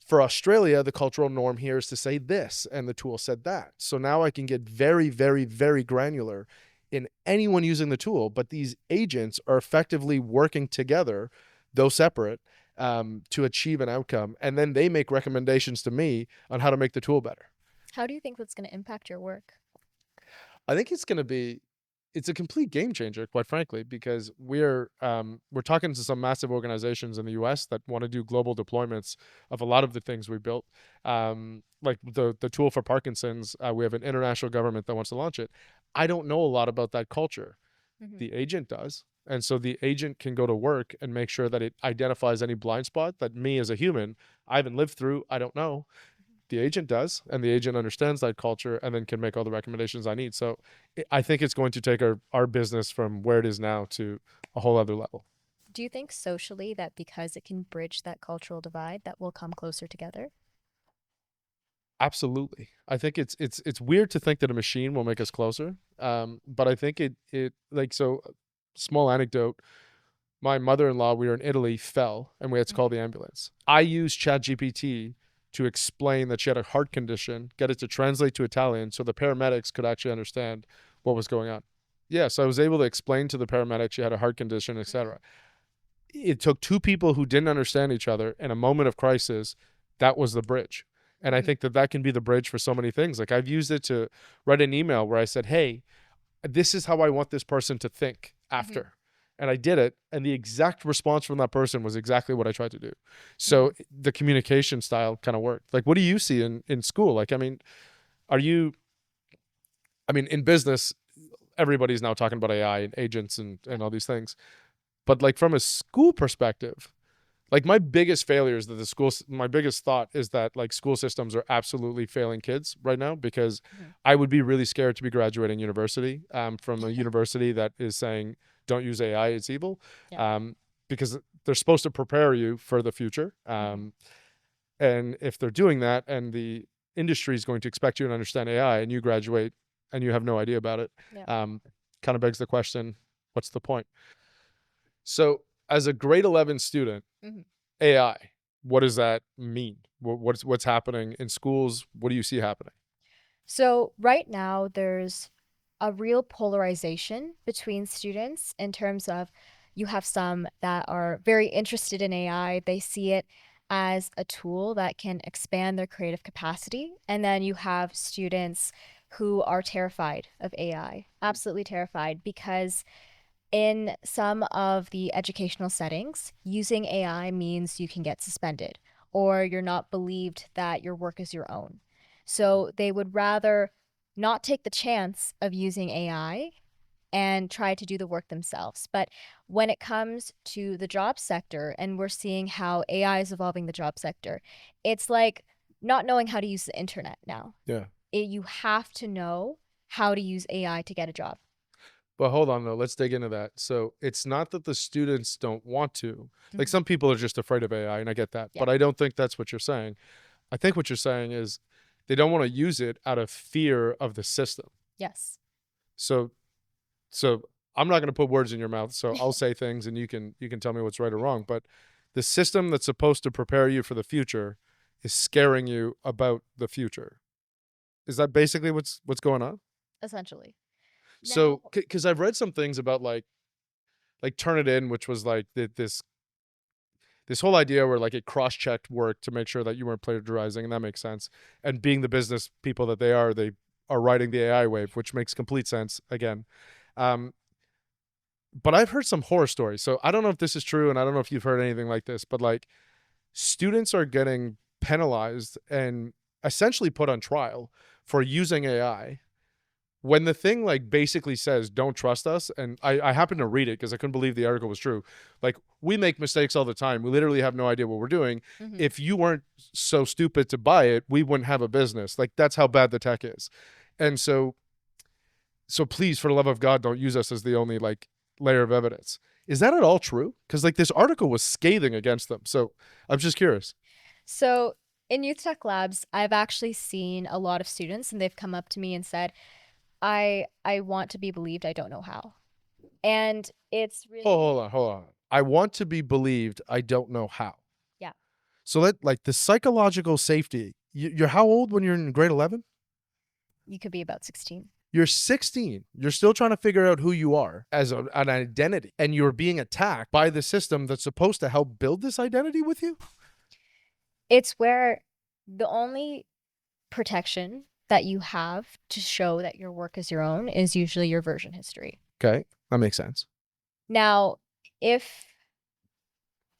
for Australia, the cultural norm here is to say this, and the tool said that. So now I can get very, very, very granular in anyone using the tool, but these agents are effectively working together, though separate, to achieve an outcome. And then they make recommendations to me on how to make the tool better. How do you think that's going to impact your work? I think it's a complete game changer, quite frankly, because we're talking to some massive organizations in the US that want to do global deployments of a lot of the things we built. Like the tool for Parkinson's, we have an international government that wants to launch it. I don't know a lot about that culture. The agent does. And so the agent can go to work and make sure that it identifies any blind spot that me as a human, I haven't lived through, I don't know. The agent does, and the agent understands that culture and then can make all the recommendations I need. So I think it's going to take our business from where it is now to a whole other level. Do you think socially that because it can bridge that cultural divide, that we'll come closer together? Absolutely. I think it's weird to think that a machine will make us closer. But I think it like, so small anecdote, My mother-in-law, we were in Italy, fell, and we had to call the ambulance. I used ChatGPT to explain that she had a heart condition, get it to translate to Italian so the paramedics could actually understand what was going on. Yes, I was able to explain to the paramedic she had a heart condition, etc. It took two people who didn't understand each other in a moment of crisis. That was the bridge. And I think that that can be the bridge for so many things. Like I've used it to write an email where I said, hey, this is how I want this person to think after. And I did it. And the exact response from that person was exactly what I tried to do. So the communication style kind of worked. Like, what do you see in school? Like, I mean, in business, everybody's now talking about AI and agents and all these things. But like from a school perspective, like my biggest failure is that my biggest thought is that like school systems are absolutely failing kids right now, because I would be really scared to be graduating university from a university that is saying, don't use AI, it's evil. Because they're supposed to prepare you for the future. And if they're doing that and the industry is going to expect you to understand AI and you graduate and you have no idea about it, kind of begs the question, what's the point? So as a grade 11 student, AI, what does that mean? What's happening in schools? What do you see happening? So right now there's a real polarization between students in terms of you have some that are very interested in AI. They see it as a tool that can expand their creative capacity. And then you have students who are terrified of AI, absolutely terrified, because in some of the educational settings, using AI means you can get suspended or you're not believed that your work is your own. So they would rather not take the chance of using AI and try to do the work themselves. But when it comes to the job sector, and we're seeing how AI is evolving the job sector, it's like not knowing how to use the internet now. Yeah. You have to know how to use AI to get a job. But hold on though, let's dig into that. So it's not that the students don't want to. Like some people are just afraid of AI, and I get that. But I don't think that's what you're saying. I think what you're saying is they don't want to use it out of fear of the system. Yes. So I'm not going to put words in your mouth. So I'll say things and you can tell me what's right or wrong. But the system that's supposed to prepare you for the future is scaring you about the future. Is that basically what's going on? Essentially. So, because I've read some things about like Turnitin, which was like this whole idea where like it cross-checked work to make sure that you weren't plagiarizing, and that makes sense. And being the business people that they are riding the AI wave, which makes complete sense again. But I've heard some horror stories. So I don't know if this is true, and I don't know if you've heard anything like this, but like students are getting penalized and essentially put on trial for using AI when the thing like basically says don't trust us. And I happened to read it because I couldn't believe the article was true. Like, we make mistakes all the time, we literally have no idea what we're doing. If you weren't so stupid to buy it, we wouldn't have a business. Like, that's how bad the tech is. And so please, for the love of God, don't use us as the only like layer of evidence. Is that at all true? Because like this article was scathing against them. So I'm just curious. So in Youth Tech Labs, I've actually seen a lot of students, and they've come up to me and said, I want to be believed. I don't know how. And it's really hold on. I want to be believed. I don't know how. Yeah. So that like the psychological safety. You're how old when you're in grade 11? You could be about 16. You're 16. You're still trying to figure out who you are as an identity, and you're being attacked by the system that's supposed to help build this identity with you. It's where the only protection that you have to show that your work is your own is usually your version history. Okay, that makes sense. Now, if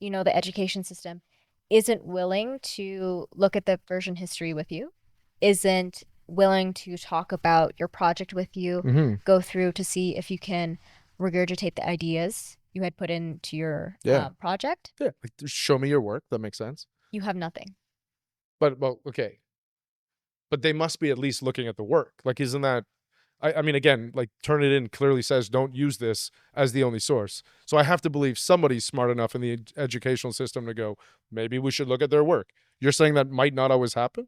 the education system isn't willing to look at the version history with you, isn't willing to talk about your project with you, go through to see if you can regurgitate the ideas you had put into your project. Yeah, like show me your work. That makes sense. You have nothing. But well, okay. But they must be at least looking at the work. Like, isn't that? I mean, again, like Turnitin clearly says don't use this as the only source. So I have to believe somebody's smart enough in the educational system to go, maybe we should look at their work. You're saying that might not always happen?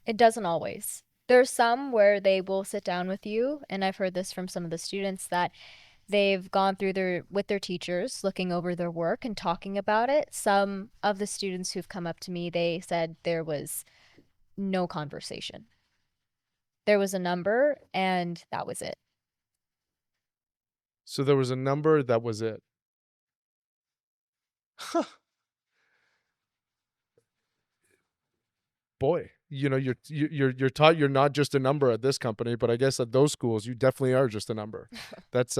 It doesn't always. There's some where they will sit down with you, and I've heard this from some of the students, that They've gone through with their teachers, looking over their work and talking about it. Some of the students who've come up to me, they said there was no conversation. There was a number and that was it. So there was a number, that was it. Boy, you're taught you're not just a number at this company, but I guess at those schools you definitely are just a number. That's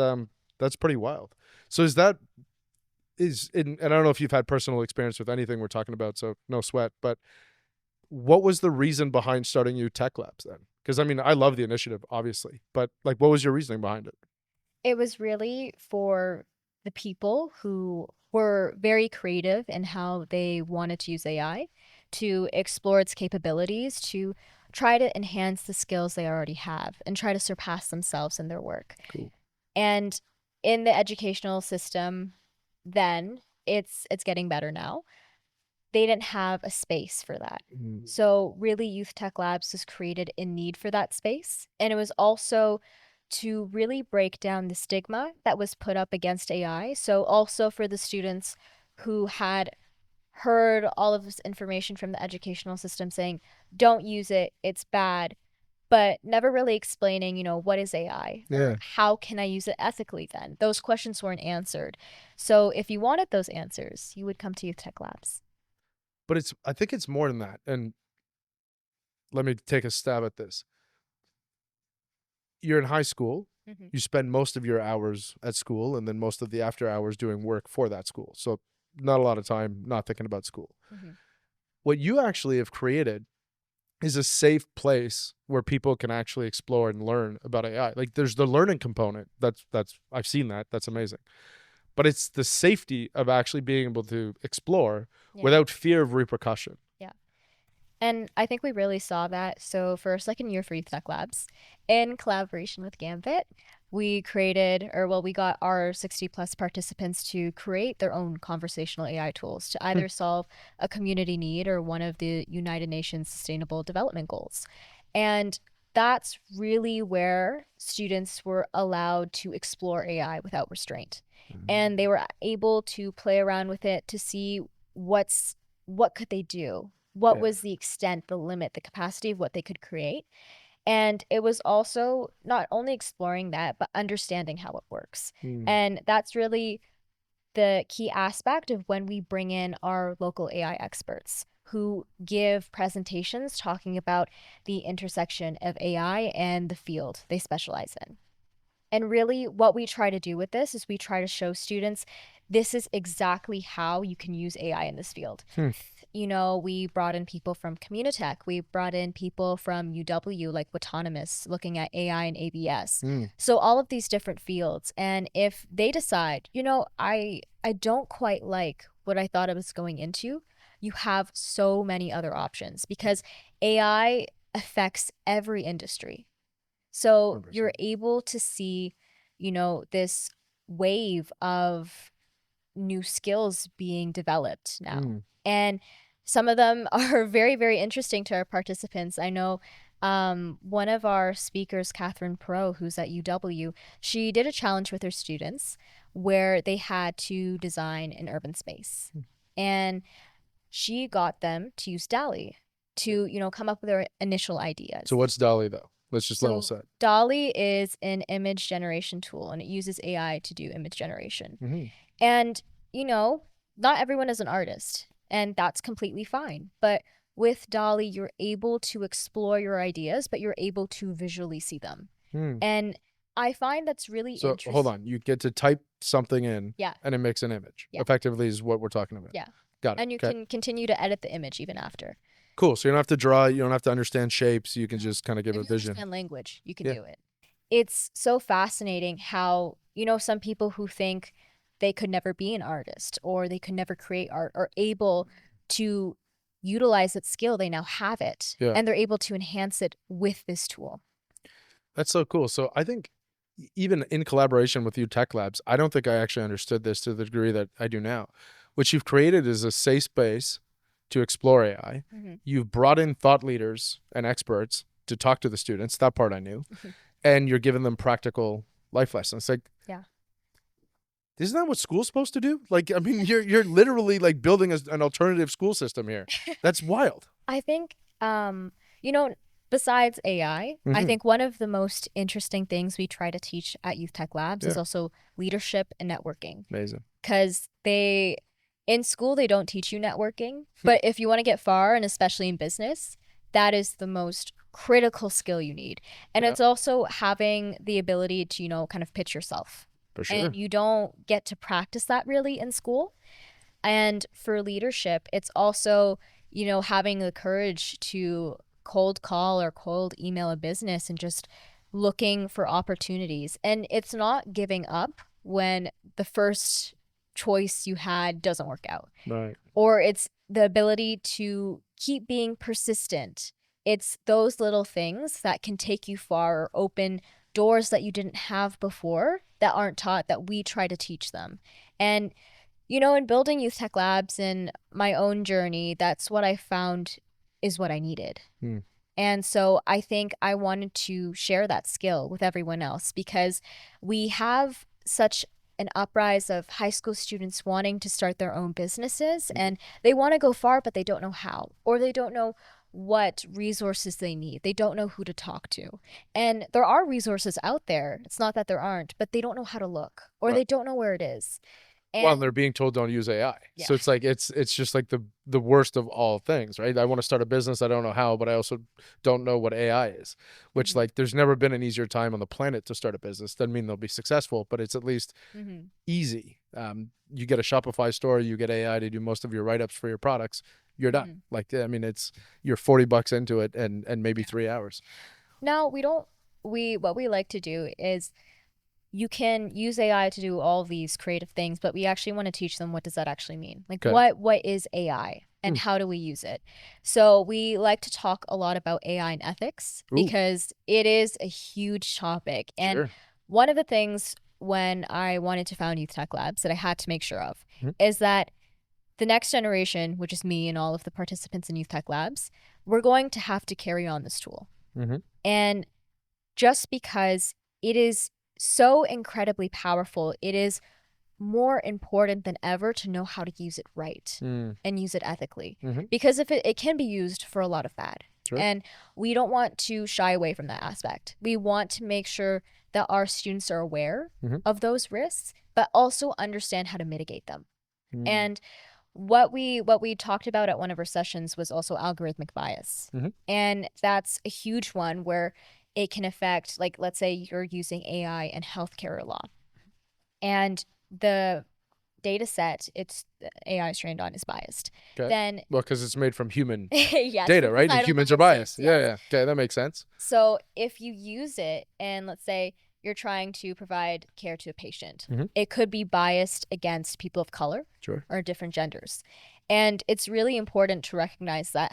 pretty wild. So and I don't know if you've had personal experience with anything we're talking about, so no sweat, but what was the reason behind starting Youth Tech Labs then? Because I mean, I love the initiative, obviously, but like, what was your reasoning behind it? It was really for the people who were very creative in how they wanted to use AI to explore its capabilities, to try to enhance the skills they already have and try to surpass themselves in their work. Cool. And in the educational system, then it's getting better now. They didn't have a space for that. So really Youth Tech Labs was created in need for that space. And it was also to really break down the stigma that was put up against AI. So also for the students who had heard all of this information from the educational system saying, don't use it, it's bad, but never really explaining, what is AI? Yeah. Or how can I use it ethically then? Those questions weren't answered. So if you wanted those answers, you would come to Youth Tech Labs. But I think it's more than that. And let me take a stab at this. You're in high school. Mm-hmm. You spend most of your hours at school and then most of the after hours doing work for that school. So not a lot of time not thinking about school. Mm-hmm. What you actually have created is a safe place where people can actually explore and learn about AI. Like, there's the learning component. That's I've seen that. That's amazing. But it's the safety of actually being able to explore without fear of repercussion. Yeah. And I think we really saw that. So for our second year for Youth Tech Labs, in collaboration with Gambit, we got our 60 plus participants to create their own conversational AI tools to either solve a community need or one of the United Nations Sustainable Development Goals. And that's really where students were allowed to explore AI without restraint. And they were able to play around with it to see what could they do? What was the extent, the limit, the capacity of what they could create? And it was also not only exploring that, but understanding how it works. And that's really the key aspect of when we bring in our local AI experts who give presentations talking about the intersection of AI and the field they specialize in. And really what we try to do with this is we try to show students this is exactly how you can use AI in this field. We brought in people from Communitech. We brought in people from UW, like Autonomous, looking at AI and ABS. So all of these different fields. And if they decide, I don't quite like what I thought I was going into, you have so many other options because AI affects every industry. So 100%. You're able to see, this wave of new skills being developed now. And some of them are very, very interesting to our participants. I know one of our speakers, Catherine Perot, who's at UW, she did a challenge with her students where they had to design an urban space. And she got them to use DALL-E to, come up with their initial ideas. So what's DALL-E though? Let's just level set. DALL-E is an image generation tool, and it uses AI to do image generation. And, not everyone is an artist, and that's completely fine. But with DALL-E, you're able to explore your ideas, but you're able to visually see them. And I find that's really interesting. So hold on. You get to type something in, and it makes an image. Effectively is what we're talking about. Yeah. Got it. And you can continue to edit the image even after. Cool. So you don't have to draw. You don't have to understand shapes. You can just kind of give a vision. Understand language, you can do it. It's so fascinating how, some people who think they could never be an artist or they could never create art are able to utilize that skill. They now have it, and they're able to enhance it with this tool. That's so cool. So I think even in collaboration with Youth Tech Labs, I don't think I actually understood this to the degree that I do now. What you've created is a safe space to explore AI. You've brought in thought leaders and experts to talk to the students. That part I knew. And you're giving them practical life lessons. Like, Isn't that what school's supposed to do? Like, I mean, you're literally like building an alternative school system here. That's wild. I think, you know, besides AI, I think one of the most interesting things we try to teach at Youth Tech Labs is also leadership and networking. Amazing. Because in school, they don't teach you networking. But if you want to get far, and especially in business, that is the most critical skill you need. And it's also having the ability to, kind of pitch yourself. For sure. And you don't get to practice that really in school. And for leadership, it's also, having the courage to cold call or cold email a business and just looking for opportunities. And it's not giving up when the first choice you had doesn't work out. Right. Or it's the ability to keep being persistent. It's those little things that can take you far or open doors that you didn't have before that aren't taught, that we try to teach them. And, in building Youth Tech Labs and my own journey, that's what I found is what I needed. And so I think I wanted to share that skill with everyone else, because we have such an uprise of high school students wanting to start their own businesses, and they want to go far, but they don't know how, or they don't know what resources they need. They don't know who to talk to. And there are resources out there. It's not that there aren't, but they don't know how to look, or they don't know where it is. And they're being told don't use AI. Yeah. So it's like it's just like the worst of all things, right? I want to start a business, I don't know how, but I also don't know what AI is. Which like there's never been an easier time on the planet to start a business. Doesn't mean they'll be successful, but it's at least easy. You get a Shopify store, you get AI to do most of your write-ups for your products, you're done. Like, I mean, you're $40 into it and maybe 3 hours. Now what we like to do is, you can use AI to do all these creative things, but we actually want to teach them, what does that actually mean? Like, what is AI and how do we use it? So we like to talk a lot about AI and ethics because it is a huge topic. And one of the things when I wanted to found Youth Tech Labs that I had to make sure of is that the next generation, which is me and all of the participants in Youth Tech Labs, we're going to have to carry on this tool. And just because it is so incredibly powerful, it is more important than ever to know how to use it right and use it ethically. Because if it can be used for a lot of bad. And we don't want to shy away from that aspect. We want to make sure that our students are aware of those risks, but also understand how to mitigate them. And what we talked about at one of our sessions was also algorithmic bias. And that's a huge one where it can affect, like, let's say you're using AI in healthcare law, and the data set AI is trained on is biased. Then, well, because it's made from human yes, data, right? And humans are biased. Yeah. Okay, that makes sense. So if you use it, and let's say you're trying to provide care to a patient, it could be biased against people of color or different genders. And it's really important to recognize that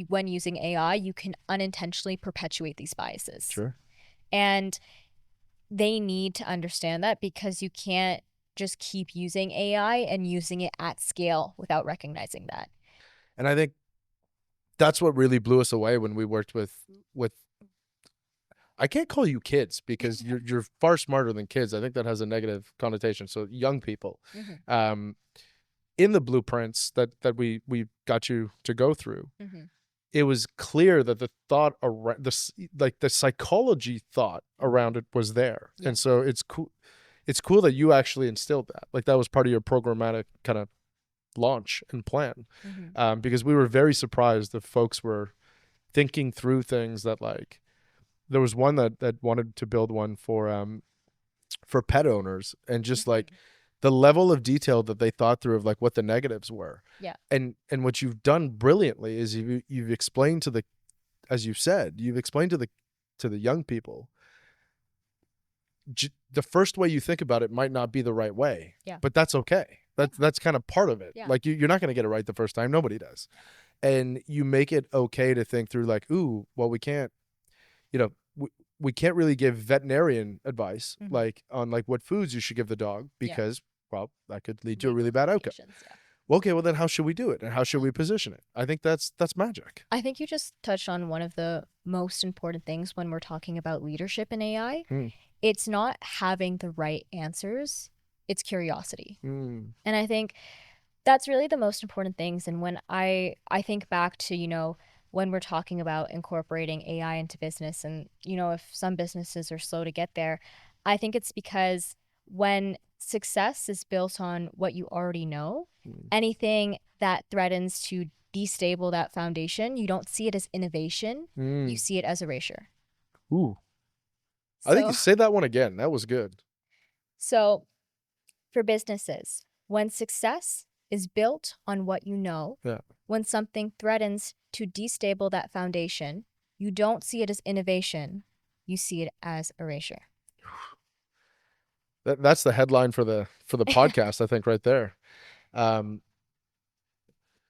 when using AI, you can unintentionally perpetuate these biases. And they need to understand that, because you can't just keep using AI and using it at scale without recognizing that. And I think that's what really blew us away when we worked with I can't call you kids, because you're far smarter than kids. I think that has a negative connotation. So young people. In the blueprints that we got you to go through, it was clear that the thought around the psychology thought around it was there. And so it's cool that you actually instilled that. Like, that was part of your programmatic kind of launch and plan. Because we were very surprised that folks were thinking through things that, like, there was one that wanted to build one for pet owners, and just like the level of detail that they thought through of like what the negatives were. And what you've done brilliantly is you've explained to as you said, you've explained to the young people, the first way you think about it might not be the right way, but that's okay. That's kind of part of it. Like, you're not going to get it right the first time. Nobody does. And you make it okay to think through, like, ooh, well, we can't, we can't really give veterinarian advice, like, on like what foods you should give the dog, because well, that could lead to a really bad outcome. Well, okay, well then how should we do it, and how should we position it? I think that's magic. I think you just touched on one of the most important things when we're talking about leadership in AI. It's not having the right answers. it's curiosity. Mm. And I think that's really the most important things. And when I think back to, when we're talking about incorporating AI into business and, if some businesses are slow to get there, I think it's because when success is built on what you already know, anything that threatens to destable that foundation, you don't see it as innovation, you see it as erasure. Ooh. I think you So, say that one again. That was good. so for businesses, when success is built on what you know, Yeah. when something threatens to destable that foundation, you don't see it as innovation, you see it as erasure. That's the headline for the podcast, I think, right there. Um,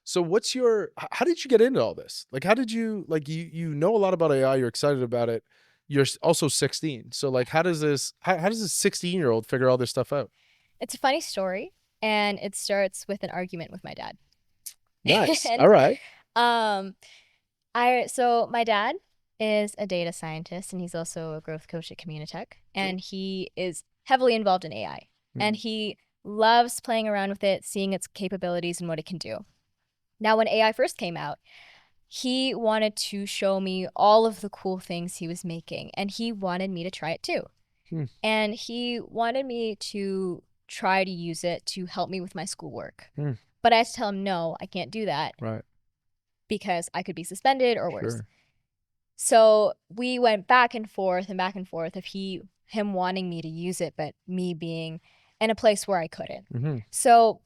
so what's how did you get into all this? Like, how did you, like, you know a lot about AI, you're excited about it. You're also 16. So like, how does this 16-year-old figure all this stuff out? It's a funny story, and it starts with an argument with my dad. Nice. And All right. um so my dad is a data scientist, and he's also a growth coach at Communitech, and he is heavily involved in AI. And he loves playing around with it, seeing its capabilities and what it can do. Now, when AI first came out, he wanted to show me all of the cool things he was making, and he wanted me to try it too. And he wanted me to try to use it to help me with my schoolwork. But I had to tell him, no, I can't do that. Right. Because I could be suspended or worse. Sure. So we went back and forth of him wanting me to use it, but me being in a place where I couldn't. So,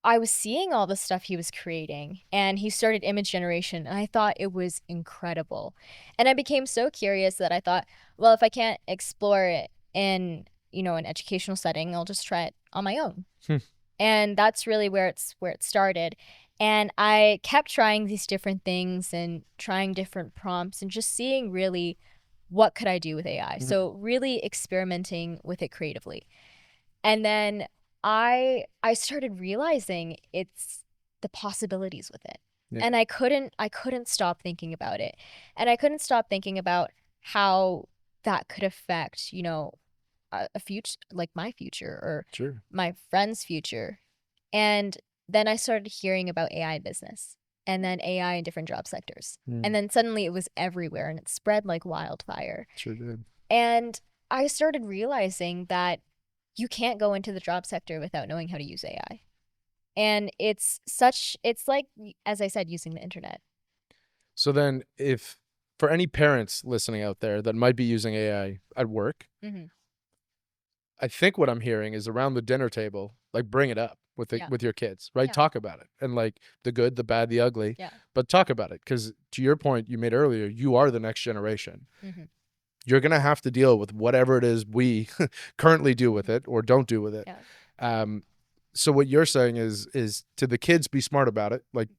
I was seeing all the stuff he was creating, and he started image generation, and I thought it was incredible. And I became so curious that I thought, well, if I can't explore it in, an educational setting, I'll just try it on my own. And that's really where it started. And I kept trying these different things and trying different prompts and just seeing really what could I do with AI. So really experimenting with it creatively. And then I started realizing it's the possibilities with it. Yeah. And I couldn't stop thinking about it. And I couldn't stop thinking about how that could affect, a future, like my future or my friend's future. And then I started hearing about AI in business, and then AI in different job sectors. And then suddenly it was everywhere, and it spread like wildfire. Sure did. And I started realizing that you can't go into the job sector without knowing how to use AI. And it's like, as I said, using the internet. So then if for any parents listening out there that might be using AI at work, I think what I'm hearing is around the dinner table, like bring it up with with your kids, right? Yeah. Talk about it, and like the good, the bad, the ugly. Yeah. But talk about it, because to your point you made earlier, you are the next generation. You're gonna have to deal with whatever it is we currently do with it or don't do with it. Yeah. So what you're saying is to the kids, be smart about it, like,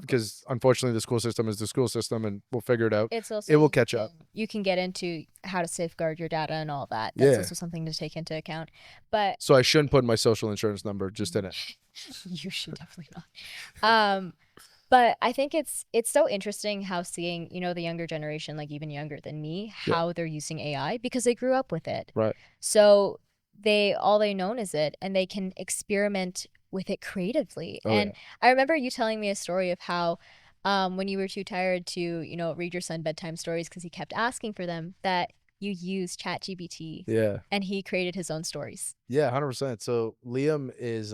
because unfortunately the school system is the school system, and we'll figure it out. It will catch up. You can get into how to safeguard your data and all that. That's also something to take into account. But so I shouldn't put my social insurance number just in it. You should definitely not. But I think it's so interesting how seeing, the younger generation, like even younger than me, how they're using AI because they grew up with it. Right. So all they know is it, and they can experiment with it creatively. I remember you telling me a story of how when you were too tired to, read your son bedtime stories because he kept asking for them, that you used ChatGPT. Yeah. And he created his own stories. Yeah, 100%. So Liam is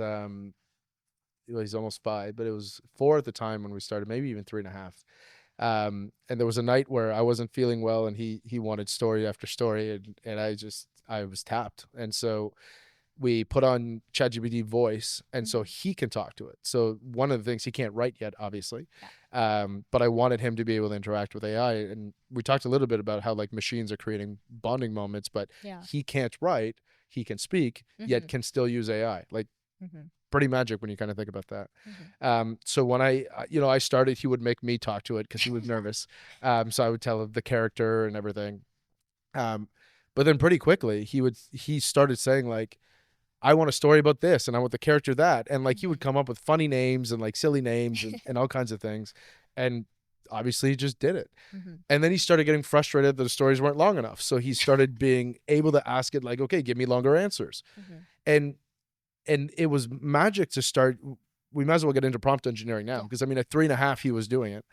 well, he's almost 5, but it was 4 at the time when we started, maybe even 3.5. And there was a night where I wasn't feeling well, and he wanted story after story, and I was tapped. And so we put on ChatGPT voice, and so he can talk to it. So one of the things, he can't write yet, obviously. But I wanted him to be able to interact with AI. And we talked a little bit about how like machines are creating bonding moments, but he can't write, he can speak, yet can still use AI. Like pretty magic when you kind of think about that. So when I started, he would make me talk to it because he was nervous. So I would tell him the character and everything. But then pretty quickly he started saying like, I want a story about this, and I want the character that. And like, he would come up with funny names and like silly names and all kinds of things. And obviously he just did it. Mm-hmm. And then he started getting frustrated that the stories weren't long enough. So he started being able to ask it like, okay, give me longer answers. Mm-hmm. And it was magic to start. We might as well get into prompt engineering now, because I mean, at 3.5, he was doing it.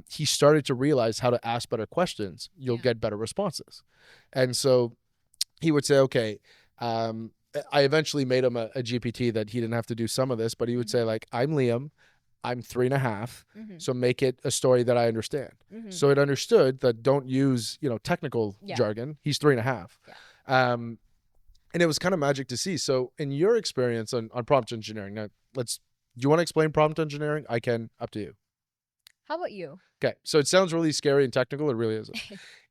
He started to realize how to ask better questions. You'll get better responses. And so he would say, okay, I eventually made him a GPT that he didn't have to do some of this, but he would say like, I'm Liam, I'm 3.5. So make it a story that I understand. So it understood that don't use, technical jargon. He's 3.5. And it was kind of magic to see. So in your experience on prompt engineering, now do you want to explain prompt engineering? I can, up to you. How about you? Okay. So it sounds really scary and technical. It really isn't.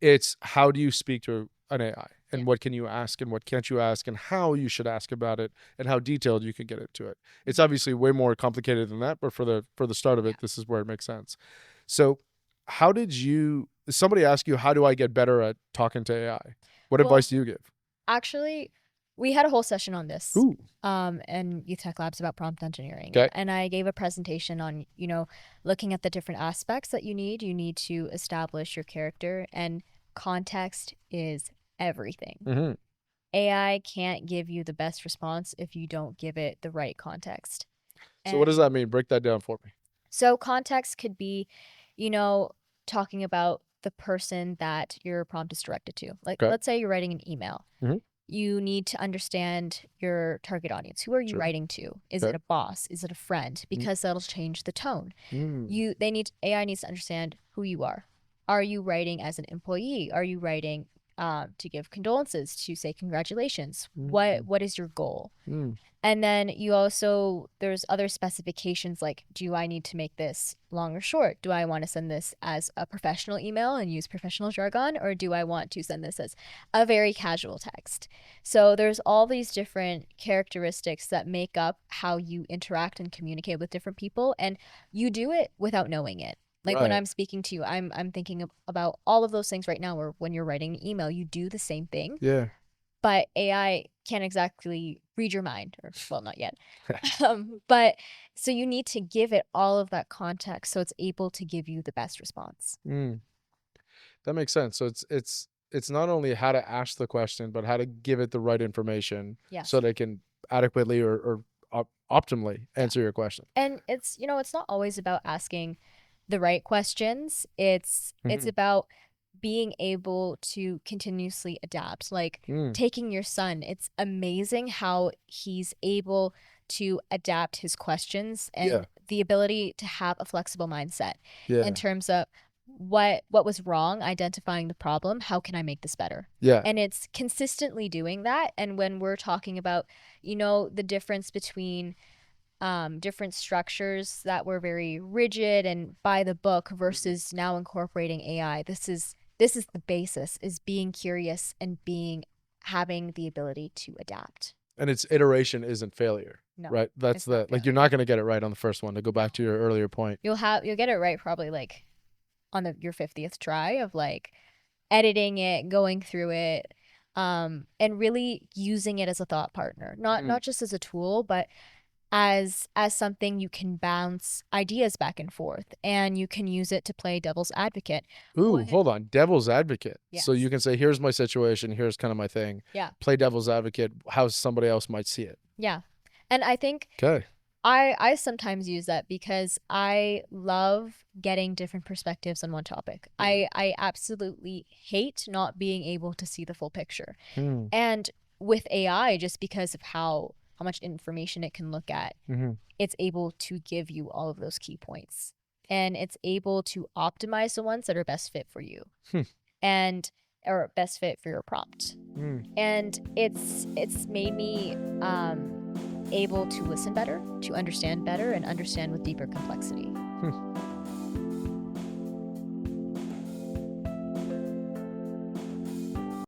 It's how do you speak to an AI, and what can you ask and what can't you ask, and how you should ask about it, and how detailed you can get into it. It's obviously way more complicated than that, but for the start of it, this is where it makes sense. So how did somebody ask you, how do I get better at talking to AI? What advice do you give? Actually, we had a whole session on this in Youth Tech Labs about prompt engineering. Okay. And I gave a presentation on, looking at the different aspects that you need. You need to establish your character, and context is everything. AI can't give you the best response if you don't give it the right context. So what does that mean? Break that down for me. So context could be, talking about the person that your prompt is directed to. Like, let's say you're writing an email. You need to understand your target audience. Who are you writing to? Is it a boss? Is it a friend? Because that'll change the tone. AI needs to understand who you are. Are you writing as an employee? Are you writing to give condolences, to say congratulations? What is your goal? And then there's other specifications like, do I need to make this long or short? Do I want to send this as a professional email and use professional jargon, or do I want to send this as a very casual text? So there's all these different characteristics that make up how you interact and communicate with different people, and you do it without knowing it. Like when I'm speaking to you, I'm thinking about all of those things right now, or when you're writing an email, you do the same thing. Yeah. But AI can't exactly read your mind, or well, not yet. But so you need to give it all of that context so it's able to give you the best response. That makes sense. So it's not only how to ask the question, but how to give it the right information so they can adequately or optimally answer your question. And it's not always about asking the right questions. It's about being able to continuously adapt. Like taking your son, it's amazing how he's able to adapt his questions and the ability to have a flexible mindset in terms of what was wrong, identifying the problem, how can I make this better? And it's consistently doing that. And when we're talking about, the difference between different structures that were very rigid and by the book versus now incorporating AI, this is the basis, is being curious and having the ability to adapt. And its iteration isn't failure. No, right? That's like, you're not going to get it right on the first one, to go back to your earlier point. You'll get it right probably like on your 50th try of like editing it, going through it, and really using it as a thought partner. Not just as a tool, but as something you can bounce ideas back and forth, and you can use it to play devil's advocate. Ooh, hold on. Devil's advocate. Yes. So you can say, here's my situation, here's kind of my thing. Yeah. Play devil's advocate, how somebody else might see it. Yeah. And I think I sometimes use that because I love getting different perspectives on one topic. I absolutely hate not being able to see the full picture. And with AI, just because of how much information it can look at, it's able to give you all of those key points, and it's able to optimize the ones that are best fit for you or best fit for your prompt. And it's made me able to listen better, to understand better, and understand with deeper complexity.